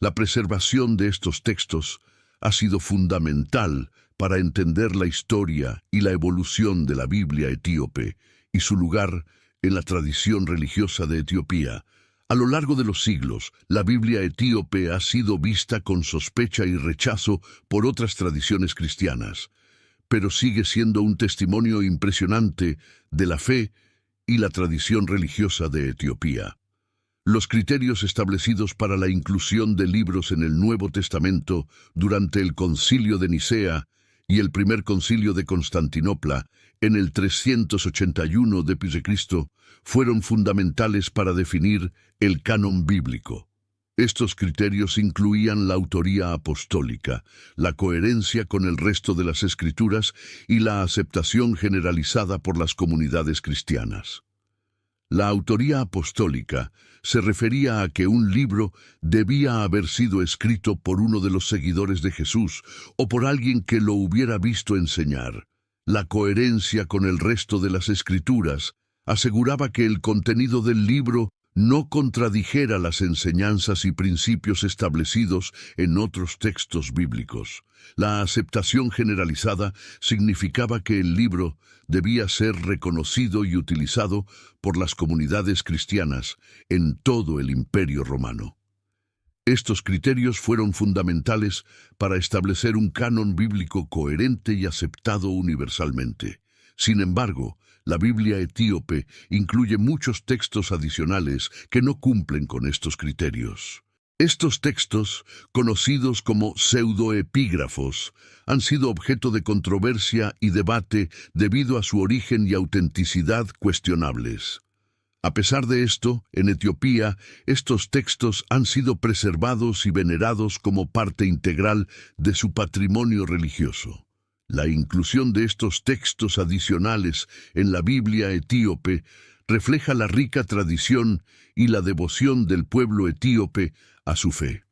La preservación de estos textos ha sido fundamental para entender la historia y la evolución de la Biblia etíope y su lugar en la tradición religiosa de Etiopía. A lo largo de los siglos, la Biblia etíope ha sido vista con sospecha y rechazo por otras tradiciones cristianas, pero sigue siendo un testimonio impresionante de la fe y la tradición religiosa de Etiopía. Los criterios establecidos para la inclusión de libros en el Nuevo Testamento durante el Concilio de Nicea y el primer Concilio de Constantinopla en el 381 d.C. fueron fundamentales para definir el canon bíblico. Estos criterios incluían la autoría apostólica, la coherencia con el resto de las Escrituras y la aceptación generalizada por las comunidades cristianas. La autoría apostólica se refería a que un libro debía haber sido escrito por uno de los seguidores de Jesús o por alguien que lo hubiera visto enseñar. La coherencia con el resto de las Escrituras aseguraba que el contenido del libro no contradijera las enseñanzas y principios establecidos en otros textos bíblicos. La aceptación generalizada significaba que el libro debía ser reconocido y utilizado por las comunidades cristianas en todo el Imperio Romano. Estos criterios fueron fundamentales para establecer un canon bíblico coherente y aceptado universalmente. Sin embargo, la Biblia etíope incluye muchos textos adicionales que no cumplen con estos criterios. Estos textos, conocidos como pseudoepígrafos, han sido objeto de controversia y debate debido a su origen y autenticidad cuestionables. A pesar de esto, en Etiopía, estos textos han sido preservados y venerados como parte integral de su patrimonio religioso. La inclusión de estos textos adicionales en la Biblia etíope refleja la rica tradición y la devoción del pueblo etíope a su fe.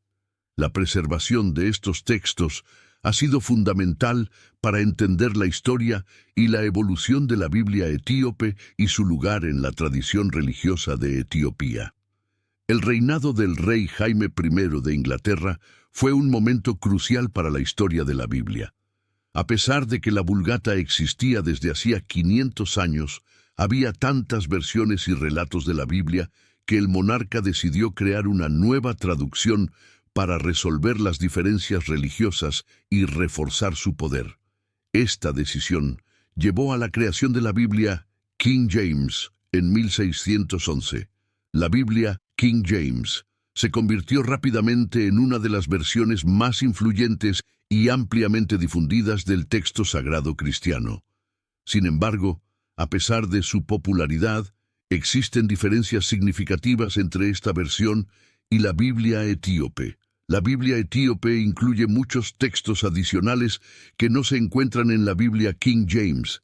La preservación de estos textos ha sido fundamental para entender la historia y la evolución de la Biblia etíope y su lugar en la tradición religiosa de Etiopía. El reinado del rey Jaime I de Inglaterra fue un momento crucial para la historia de la Biblia. A pesar de que la Vulgata existía desde hacía 500 años, había tantas versiones y relatos de la Biblia que el monarca decidió crear una nueva traducción para resolver las diferencias religiosas y reforzar su poder. Esta decisión llevó a la creación de la Biblia King James en 1611. La Biblia King James se convirtió rápidamente en una de las versiones más influyentes y ampliamente difundidas del texto sagrado cristiano. Sin embargo, a pesar de su popularidad, existen diferencias significativas entre esta versión y la Biblia etíope. La Biblia etíope incluye muchos textos adicionales que no se encuentran en la Biblia King James.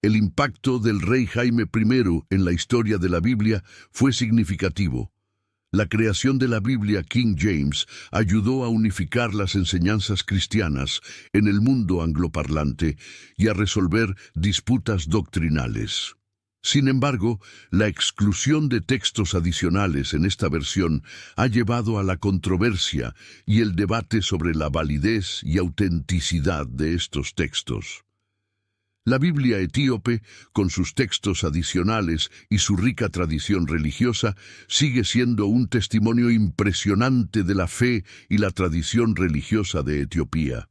El impacto del rey Jaime I en la historia de la Biblia fue significativo. La creación de la Biblia King James ayudó a unificar las enseñanzas cristianas en el mundo angloparlante y a resolver disputas doctrinales. Sin embargo, la exclusión de textos adicionales en esta versión ha llevado a la controversia y el debate sobre la validez y autenticidad de estos textos. La Biblia etíope, con sus textos adicionales y su rica tradición religiosa, sigue siendo un testimonio impresionante de la fe y la tradición religiosa de Etiopía.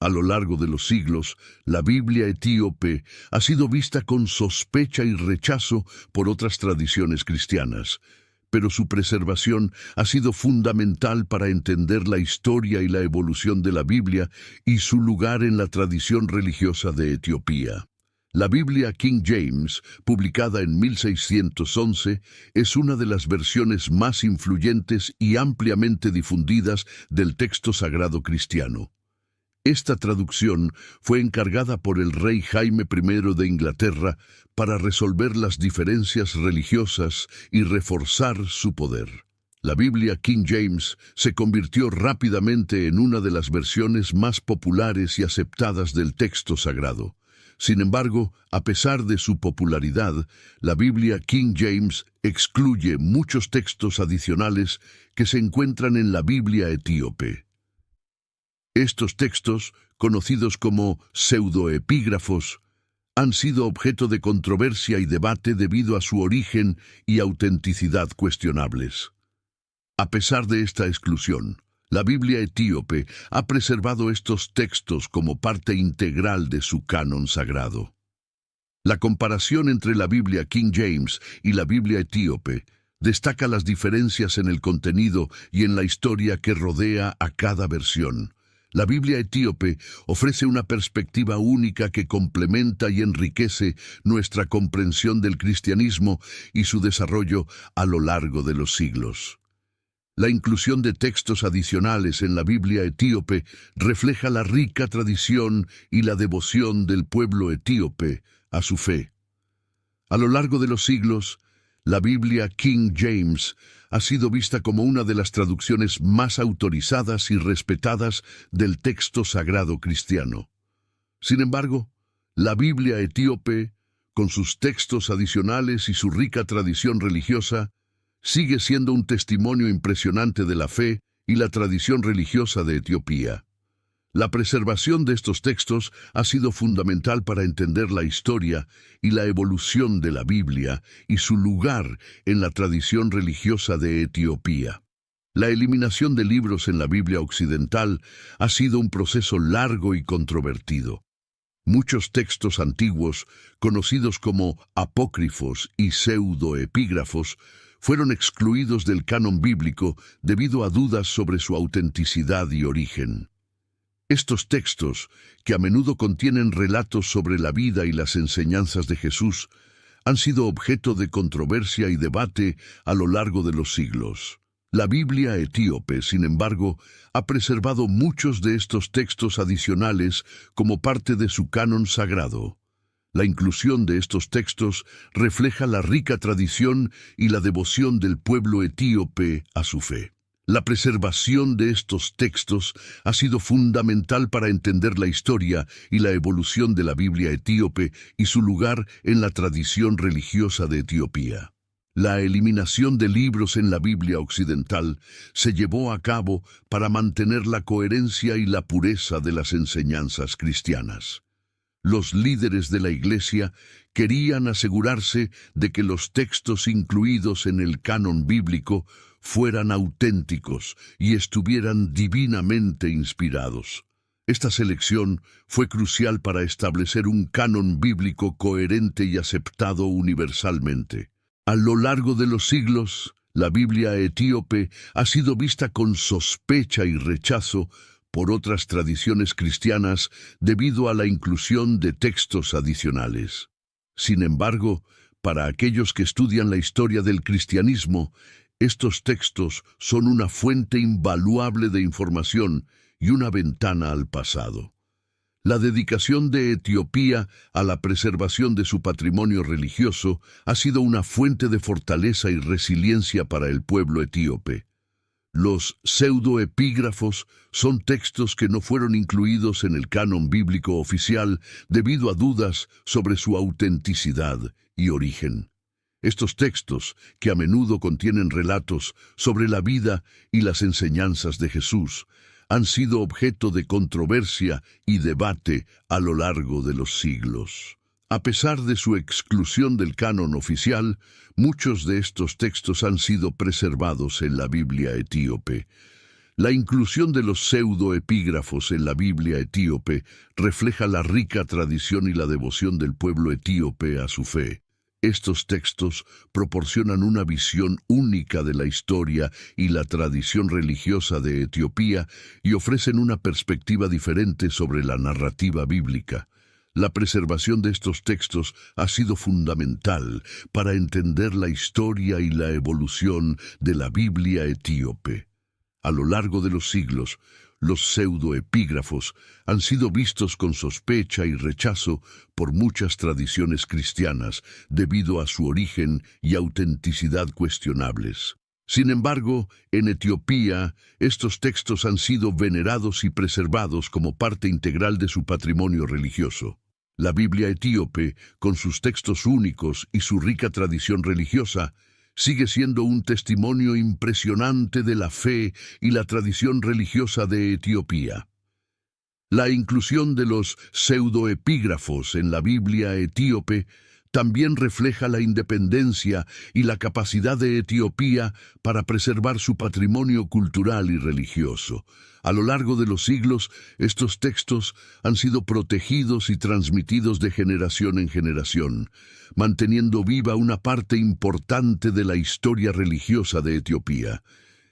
A lo largo de los siglos, la Biblia etíope ha sido vista con sospecha y rechazo por otras tradiciones cristianas, pero su preservación ha sido fundamental para entender la historia y la evolución de la Biblia y su lugar en la tradición religiosa de Etiopía. La Biblia King James, publicada en 1611, es una de las versiones más influyentes y ampliamente difundidas del texto sagrado cristiano. Esta traducción fue encargada por el rey Jaime I de Inglaterra para resolver las diferencias religiosas y reforzar su poder. La Biblia King James se convirtió rápidamente en una de las versiones más populares y aceptadas del texto sagrado. Sin embargo, a pesar de su popularidad, la Biblia King James excluye muchos textos adicionales que se encuentran en la Biblia etíope. Estos textos, conocidos como pseudoepígrafos, han sido objeto de controversia y debate debido a su origen y autenticidad cuestionables. A pesar de esta exclusión, la Biblia etíope ha preservado estos textos como parte integral de su canon sagrado. La comparación entre la Biblia King James y la Biblia etíope destaca las diferencias en el contenido y en la historia que rodea a cada versión. La Biblia etíope ofrece una perspectiva única que complementa y enriquece nuestra comprensión del cristianismo y su desarrollo a lo largo de los siglos. La inclusión de textos adicionales en la Biblia etíope refleja la rica tradición y la devoción del pueblo etíope a su fe. A lo largo de los siglos, la Biblia King James ha sido vista como una de las traducciones más autorizadas y respetadas del texto sagrado cristiano. Sin embargo, la Biblia etíope, con sus textos adicionales y su rica tradición religiosa, sigue siendo un testimonio impresionante de la fe y la tradición religiosa de Etiopía. La preservación de estos textos ha sido fundamental para entender la historia y la evolución de la Biblia y su lugar en la tradición religiosa de Etiopía. La eliminación de libros en la Biblia occidental ha sido un proceso largo y controvertido. Muchos textos antiguos, conocidos como apócrifos y pseudoepígrafos, fueron excluidos del canon bíblico debido a dudas sobre su autenticidad y origen. Estos textos, que a menudo contienen relatos sobre la vida y las enseñanzas de Jesús, han sido objeto de controversia y debate a lo largo de los siglos. La Biblia etíope, sin embargo, ha preservado muchos de estos textos adicionales como parte de su canon sagrado. La inclusión de estos textos refleja la rica tradición y la devoción del pueblo etíope a su fe. La preservación de estos textos ha sido fundamental para entender la historia y la evolución de la Biblia etíope y su lugar en la tradición religiosa de Etiopía. La eliminación de libros en la Biblia occidental se llevó a cabo para mantener la coherencia y la pureza de las enseñanzas cristianas. Los líderes de la Iglesia querían asegurarse de que los textos incluidos en el canon bíblico fueran auténticos y estuvieran divinamente inspirados. Esta selección fue crucial para establecer un canon bíblico coherente y aceptado universalmente. A lo largo de los siglos, la Biblia etíope ha sido vista con sospecha y rechazo por otras tradiciones cristianas debido a la inclusión de textos adicionales. Sin embargo, para aquellos que estudian la historia del cristianismo, Estos textos son una fuente invaluable de información y una ventana al pasado. La dedicación de Etiopía a la preservación de su patrimonio religioso ha sido una fuente de fortaleza y resiliencia para el pueblo etíope. Los pseudoepígrafos son textos que no fueron incluidos en el canon bíblico oficial debido a dudas sobre su autenticidad y origen. Estos textos, que a menudo contienen relatos sobre la vida y las enseñanzas de Jesús, han sido objeto de controversia y debate a lo largo de los siglos. A pesar de su exclusión del canon oficial, muchos de estos textos han sido preservados en la Biblia etíope. La inclusión de los pseudoepígrafos en la Biblia etíope refleja la rica tradición y la devoción del pueblo etíope a su fe. Estos textos proporcionan una visión única de la historia y la tradición religiosa de Etiopía y ofrecen una perspectiva diferente sobre la narrativa bíblica. La preservación de estos textos ha sido fundamental para entender la historia y la evolución de la Biblia etíope. A lo largo de los siglos, los pseudoepígrafos han sido vistos con sospecha y rechazo por muchas tradiciones cristianas debido a su origen y autenticidad cuestionables. Sin embargo, en Etiopía, estos textos han sido venerados y preservados como parte integral de su patrimonio religioso. La Biblia etíope, con sus textos únicos y su rica tradición religiosa, sigue siendo un testimonio impresionante de la fe y la tradición religiosa de Etiopía. La inclusión de los pseudoepígrafos en la Biblia etíope también refleja la independencia y la capacidad de Etiopía para preservar su patrimonio cultural y religioso. A lo largo de los siglos, estos textos han sido protegidos y transmitidos de generación en generación, manteniendo viva una parte importante de la historia religiosa de Etiopía.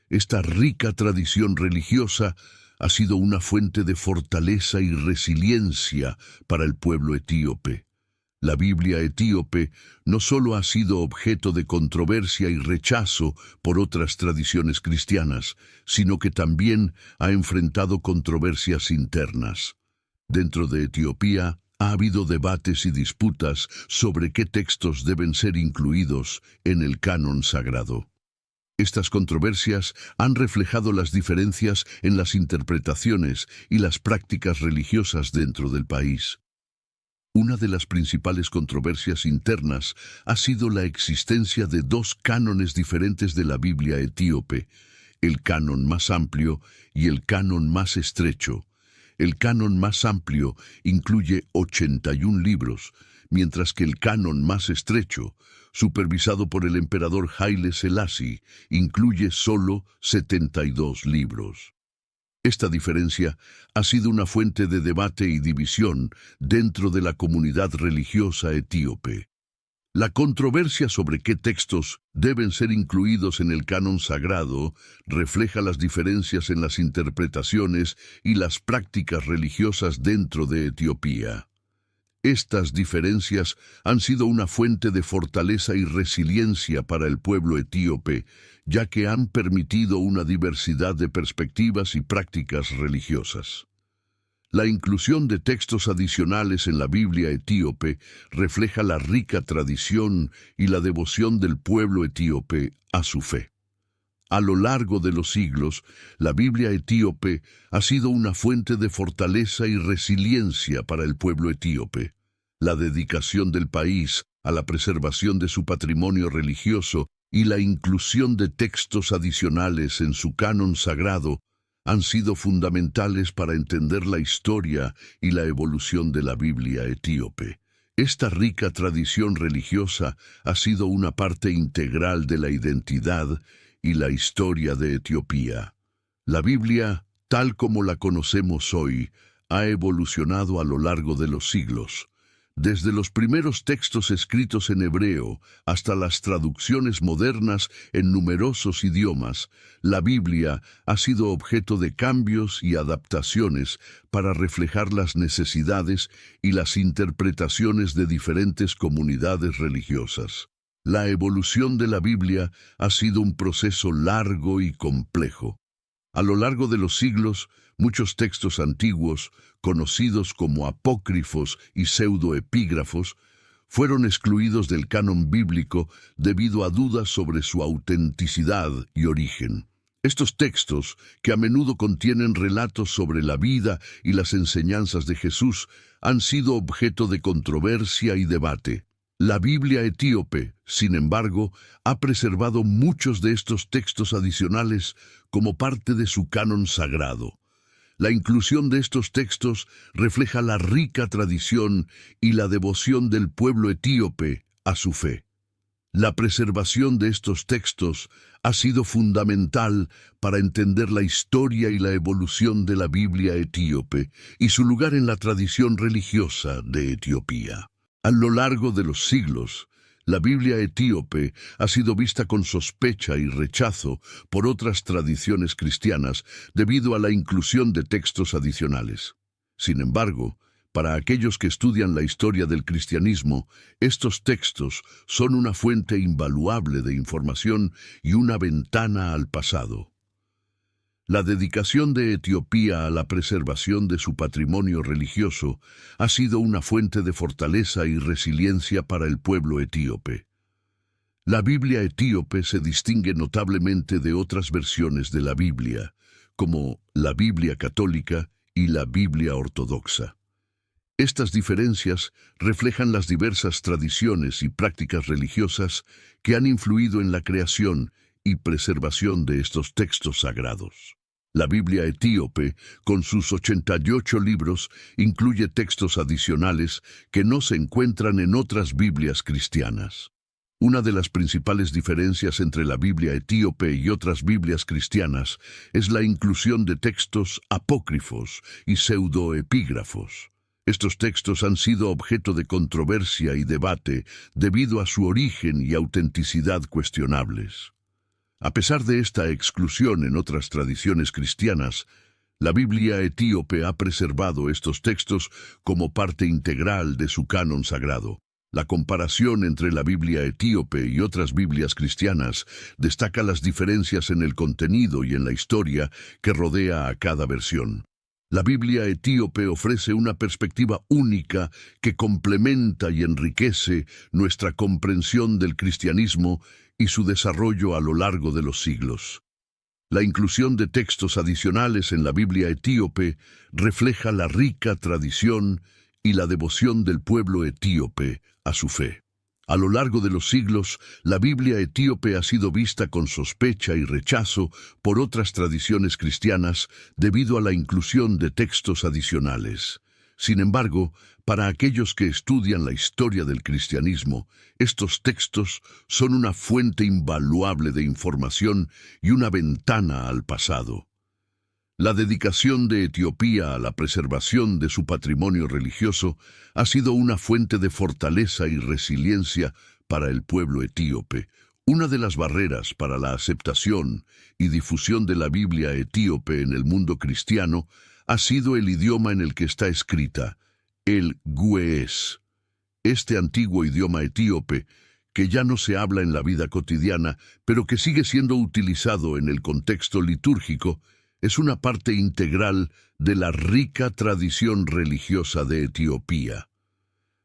Esta rica tradición religiosa ha sido una fuente de fortaleza y resiliencia para el pueblo etíope. La Biblia etíope no solo ha sido objeto de controversia y rechazo por otras tradiciones cristianas, sino que también ha enfrentado controversias internas. Dentro de Etiopía ha habido debates y disputas sobre qué textos deben ser incluidos en el canon sagrado. Estas controversias han reflejado las diferencias en las interpretaciones y las prácticas religiosas dentro del país. Una de las principales controversias internas ha sido la existencia de dos cánones diferentes de la Biblia etíope, el canon más amplio y el canon más estrecho. El canon más amplio incluye 81 libros, mientras que el canon más estrecho, supervisado por el emperador Haile Selassie, incluye solo 72 libros. Esta diferencia ha sido una fuente de debate y división dentro de la comunidad religiosa etíope. La controversia sobre qué textos deben ser incluidos en el canon sagrado refleja las diferencias en las interpretaciones y las prácticas religiosas dentro de Etiopía. Estas diferencias han sido una fuente de fortaleza y resiliencia para el pueblo etíope, ya que han permitido una diversidad de perspectivas y prácticas religiosas. La inclusión de textos adicionales en la Biblia etíope refleja la rica tradición y la devoción del pueblo etíope a su fe. A lo largo de los siglos, la Biblia etíope ha sido una fuente de fortaleza y resiliencia para el pueblo etíope. La dedicación del país a la preservación de su patrimonio religioso y la inclusión de textos adicionales en su canon sagrado han sido fundamentales para entender la historia y la evolución de la Biblia etíope. Esta rica tradición religiosa ha sido una parte integral de la identidad y la historia de Etiopía. La Biblia, tal como la conocemos hoy, ha evolucionado a lo largo de los siglos. Desde los primeros textos escritos en hebreo hasta las traducciones modernas en numerosos idiomas, la Biblia ha sido objeto de cambios y adaptaciones para reflejar las necesidades y las interpretaciones de diferentes comunidades religiosas. La evolución de la Biblia ha sido un proceso largo y complejo. A lo largo de los siglos, muchos textos antiguos, conocidos como apócrifos y pseudoepígrafos, fueron excluidos del canon bíblico debido a dudas sobre su autenticidad y origen. Estos textos, que a menudo contienen relatos sobre la vida y las enseñanzas de Jesús, han sido objeto de controversia y debate. La Biblia etíope, sin embargo, ha preservado muchos de estos textos adicionales como parte de su canon sagrado. La inclusión de estos textos refleja la rica tradición y la devoción del pueblo etíope a su fe. La preservación de estos textos ha sido fundamental para entender la historia y la evolución de la Biblia etíope y su lugar en la tradición religiosa de Etiopía. A lo largo de los siglos, la Biblia etíope ha sido vista con sospecha y rechazo por otras tradiciones cristianas debido a la inclusión de textos adicionales. Sin embargo, para aquellos que estudian la historia del cristianismo, estos textos son una fuente invaluable de información y una ventana al pasado. La dedicación de Etiopía a la preservación de su patrimonio religioso ha sido una fuente de fortaleza y resiliencia para el pueblo etíope. La Biblia etíope se distingue notablemente de otras versiones de la Biblia, como la Biblia católica y la Biblia ortodoxa. Estas diferencias reflejan las diversas tradiciones y prácticas religiosas que han influido en la creación y preservación de estos textos sagrados. La Biblia etíope, con sus 88 libros, incluye textos adicionales que no se encuentran en otras Biblias cristianas. Una de las principales diferencias entre la Biblia etíope y otras Biblias cristianas es la inclusión de textos apócrifos y pseudoepígrafos. Estos textos han sido objeto de controversia y debate debido a su origen y autenticidad cuestionables. A pesar de esta exclusión en otras tradiciones cristianas, la Biblia etíope ha preservado estos textos como parte integral de su canon sagrado. La comparación entre la Biblia etíope y otras Biblias cristianas destaca las diferencias en el contenido y en la historia que rodea a cada versión. La Biblia etíope ofrece una perspectiva única que complementa y enriquece nuestra comprensión del cristianismo y su desarrollo a lo largo de los siglos. La inclusión de textos adicionales en la Biblia etíope refleja la rica tradición y la devoción del pueblo etíope a su fe. A lo largo de los siglos, la Biblia etíope ha sido vista con sospecha y rechazo por otras tradiciones cristianas debido a la inclusión de textos adicionales. Sin embargo, para aquellos que estudian la historia del cristianismo, estos textos son una fuente invaluable de información y una ventana al pasado. La dedicación de Etiopía a la preservación de su patrimonio religioso ha sido una fuente de fortaleza y resiliencia para el pueblo etíope. Una de las barreras para la aceptación y difusión de la Biblia etíope en el mundo cristiano ha sido el idioma en el que está escrita, el ge'ez. Este antiguo idioma etíope, que ya no se habla en la vida cotidiana, pero que sigue siendo utilizado en el contexto litúrgico, es una parte integral de la rica tradición religiosa de Etiopía.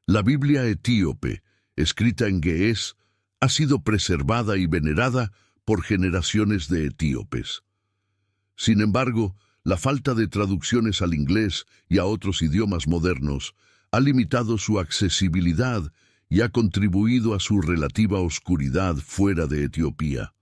La Biblia etíope, escrita en ge'ez, ha sido preservada y venerada por generaciones de etíopes. Sin embargo, la falta de traducciones al inglés y a otros idiomas modernos ha limitado su accesibilidad y ha contribuido a su relativa oscuridad fuera de Etiopía.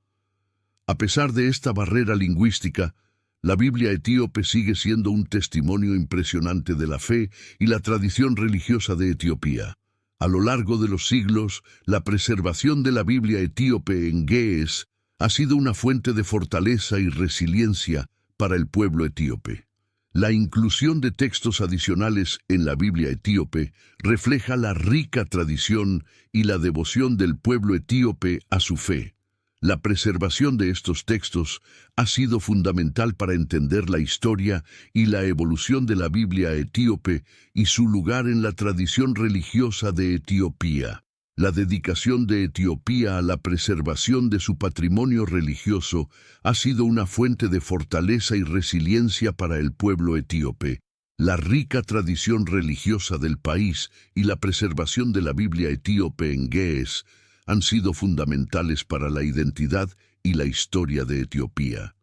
A pesar de esta barrera lingüística, la Biblia etíope sigue siendo un testimonio impresionante de la fe y la tradición religiosa de Etiopía. A lo largo de los siglos, la preservación de la Biblia etíope en ge'ez ha sido una fuente de fortaleza y resiliencia para el pueblo etíope. La inclusión de textos adicionales en la Biblia etíope refleja la rica tradición y la devoción del pueblo etíope a su fe. La preservación de estos textos ha sido fundamental para entender la historia y la evolución de la Biblia etíope y su lugar en la tradición religiosa de Etiopía. La dedicación de Etiopía a la preservación de su patrimonio religioso ha sido una fuente de fortaleza y resiliencia para el pueblo etíope. La rica tradición religiosa del país y la preservación de la Biblia etíope en Ge'ez han sido fundamentales para la identidad y la historia de Etiopía.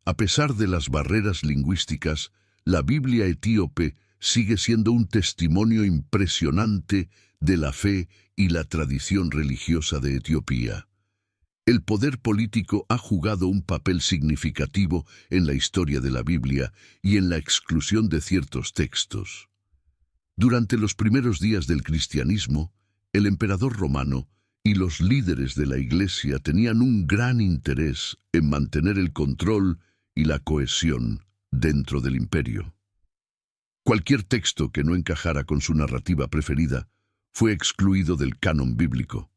A pesar de las barreras lingüísticas, la Biblia etíope sigue siendo un testimonio impresionante de la fe y la tradición religiosa de Etiopía. El poder político ha jugado un papel significativo en la historia de la Biblia y en la exclusión de ciertos textos. Durante los primeros días del cristianismo, el emperador romano y los líderes de la Iglesia tenían un gran interés en mantener el control y la cohesión dentro del imperio. Cualquier texto que no encajara con su narrativa preferida fue excluido del canon bíblico.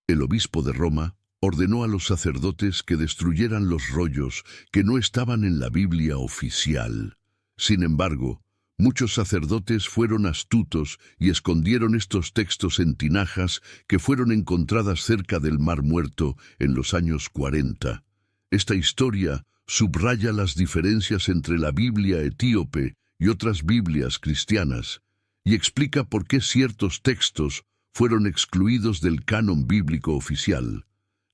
El obispo de Roma ordenó a los sacerdotes que destruyeran los rollos que no estaban en la Biblia oficial. Sin embargo, muchos sacerdotes fueron astutos y escondieron estos textos en tinajas que fueron encontradas cerca del Mar Muerto en los años 40. Esta historia subraya las diferencias entre la Biblia etíope y otras Biblias cristianas, y explica por qué ciertos textos fueron excluidos del canon bíblico oficial.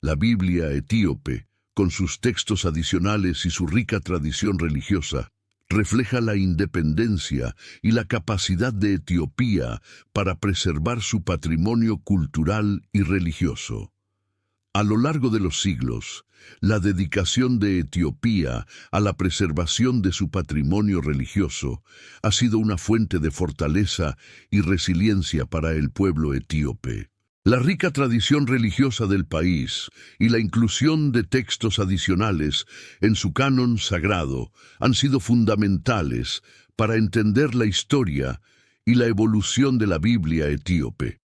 La Biblia etíope, con sus textos adicionales y su rica tradición religiosa, refleja la independencia y la capacidad de Etiopía para preservar su patrimonio cultural y religioso. A lo largo de los siglos, la dedicación de Etiopía a la preservación de su patrimonio religioso ha sido una fuente de fortaleza y resiliencia para el pueblo etíope. La rica tradición religiosa del país y la inclusión de textos adicionales en su canon sagrado han sido fundamentales para entender la historia y la evolución de la Biblia etíope.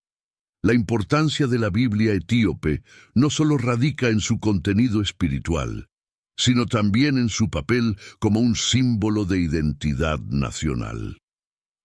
La importancia de la Biblia etíope no solo radica en su contenido espiritual, sino también en su papel como un símbolo de identidad nacional.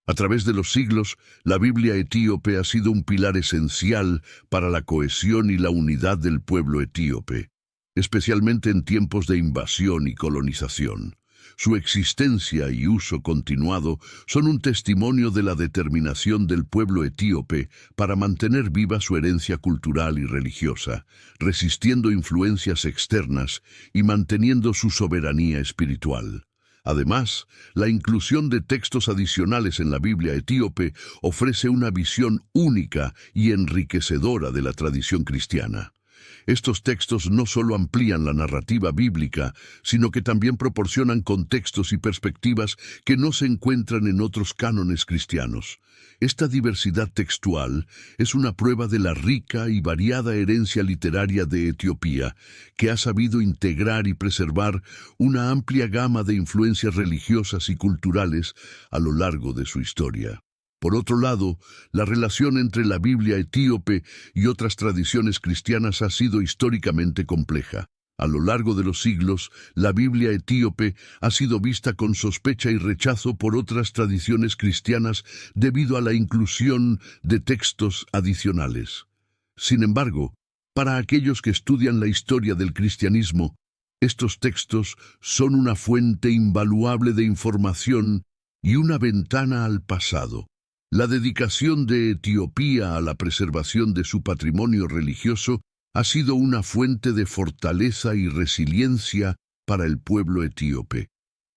A través de los siglos, la Biblia etíope ha sido un pilar esencial para la cohesión y la unidad del pueblo etíope, especialmente en tiempos de invasión y colonización. Su existencia y uso continuado son un testimonio de la determinación del pueblo etíope para mantener viva su herencia cultural y religiosa, resistiendo influencias externas y manteniendo su soberanía espiritual. Además, la inclusión de textos adicionales en la Biblia etíope ofrece una visión única y enriquecedora de la tradición cristiana. Estos textos no solo amplían la narrativa bíblica, sino que también proporcionan contextos y perspectivas que no se encuentran en otros cánones cristianos. Esta diversidad textual es una prueba de la rica y variada herencia literaria de Etiopía, que ha sabido integrar y preservar una amplia gama de influencias religiosas y culturales a lo largo de su historia. Por otro lado, la relación entre la Biblia etíope y otras tradiciones cristianas ha sido históricamente compleja. A lo largo de los siglos, la Biblia etíope ha sido vista con sospecha y rechazo por otras tradiciones cristianas debido a la inclusión de textos adicionales. Sin embargo, para aquellos que estudian la historia del cristianismo, estos textos son una fuente invaluable de información y una ventana al pasado. La dedicación de Etiopía a la preservación de su patrimonio religioso ha sido una fuente de fortaleza y resiliencia para el pueblo etíope.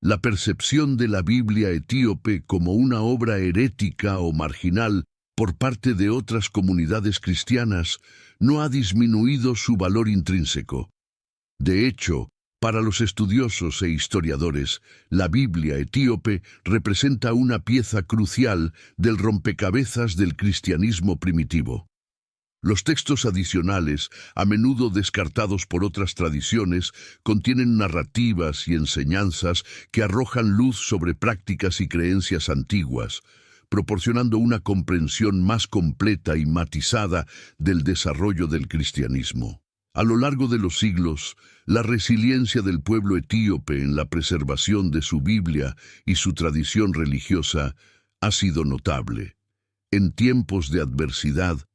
La percepción de la Biblia etíope como una obra herética o marginal por parte de otras comunidades cristianas no ha disminuido su valor intrínseco. De hecho, para los estudiosos e historiadores, la Biblia etíope representa una pieza crucial del rompecabezas del cristianismo primitivo. Los textos adicionales, a menudo descartados por otras tradiciones, contienen narrativas y enseñanzas que arrojan luz sobre prácticas y creencias antiguas, proporcionando una comprensión más completa y matizada del desarrollo del cristianismo. A lo largo de los siglos, la resiliencia del pueblo etíope en la preservación de su Biblia y su tradición religiosa ha sido notable. En tiempos de adversidad,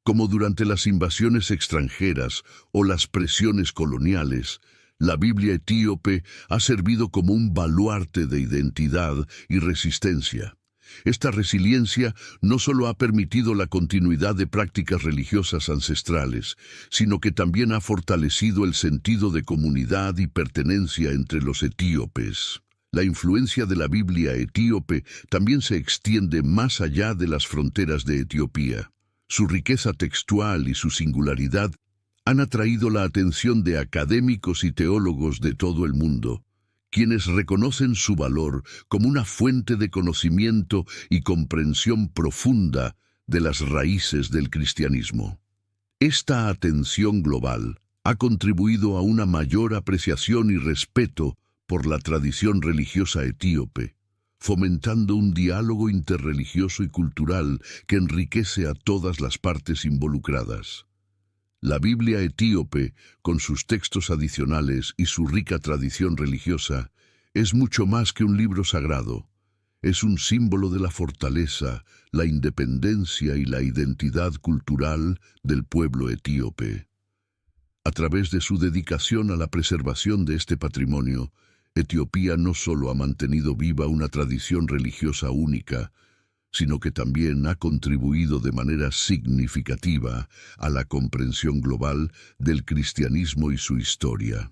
Como durante las invasiones extranjeras o las presiones coloniales, la Biblia etíope ha servido como un baluarte de identidad y resistencia. Esta resiliencia no solo ha permitido la continuidad de prácticas religiosas ancestrales, sino que también ha fortalecido el sentido de comunidad y pertenencia entre los etíopes. La influencia de la Biblia etíope también se extiende más allá de las fronteras de Etiopía. Su riqueza textual y su singularidad han atraído la atención de académicos y teólogos de todo el mundo, quienes reconocen su valor como una fuente de conocimiento y comprensión profunda de las raíces del cristianismo. Esta atención global ha contribuido a una mayor apreciación y respeto por la tradición religiosa etíope, fomentando un diálogo interreligioso y cultural que enriquece a todas las partes involucradas. La Biblia etíope, con sus textos adicionales y su rica tradición religiosa, es mucho más que un libro sagrado. Es un símbolo de la fortaleza, la independencia y la identidad cultural del pueblo etíope. A través de su dedicación a la preservación de este patrimonio, Etiopía no solo ha mantenido viva una tradición religiosa única, sino que también ha contribuido de manera significativa a la comprensión global del cristianismo y su historia.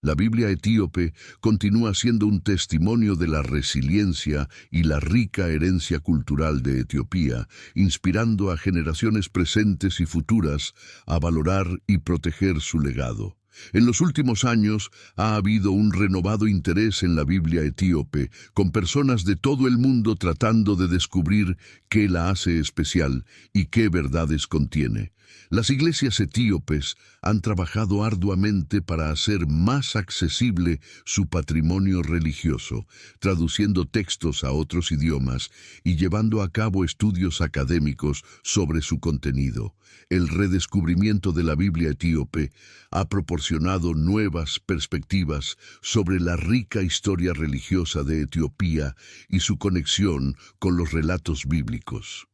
La Biblia etíope continúa siendo un testimonio de la resiliencia y la rica herencia cultural de Etiopía, inspirando a generaciones presentes y futuras a valorar y proteger su legado. En los últimos años ha habido un renovado interés en la Biblia etíope, con personas de todo el mundo tratando de descubrir qué la hace especial y qué verdades contiene. Las iglesias etíopes han trabajado arduamente para hacer más accesible su patrimonio religioso, traduciendo textos a otros idiomas y llevando a cabo estudios académicos sobre su contenido. El redescubrimiento de la Biblia etíope ha proporcionado nuevas perspectivas sobre la rica historia religiosa de Etiopía y su conexión con los relatos bíblicos.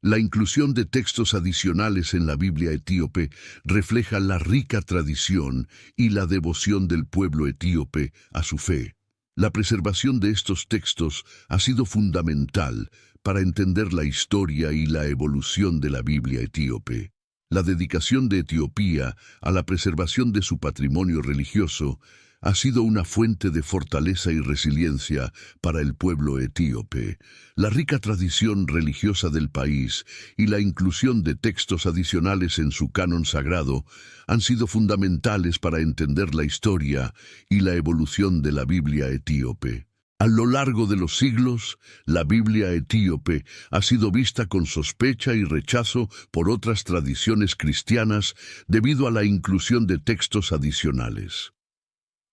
La inclusión de textos adicionales en la Biblia etíope refleja la rica tradición y la devoción del pueblo etíope a su fe. La preservación de estos textos ha sido fundamental para entender la historia y la evolución de la Biblia etíope. La dedicación de Etiopía a la preservación de su patrimonio religioso ha sido una fuente de fortaleza y resiliencia para el pueblo etíope. La rica tradición religiosa del país y la inclusión de textos adicionales en su canon sagrado han sido fundamentales para entender la historia y la evolución de la Biblia etíope. A lo largo de los siglos, la Biblia etíope ha sido vista con sospecha y rechazo por otras tradiciones cristianas debido a la inclusión de textos adicionales.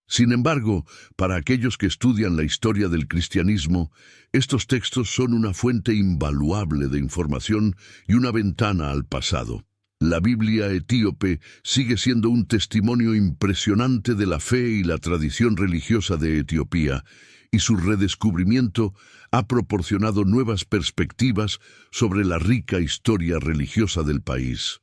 Sin embargo, para aquellos que estudian la historia del cristianismo, estos textos son una fuente invaluable de información y una ventana al pasado. La Biblia etíope sigue siendo un testimonio impresionante de la fe y la tradición religiosa de Etiopía, y su redescubrimiento ha proporcionado nuevas perspectivas sobre la rica historia religiosa del país.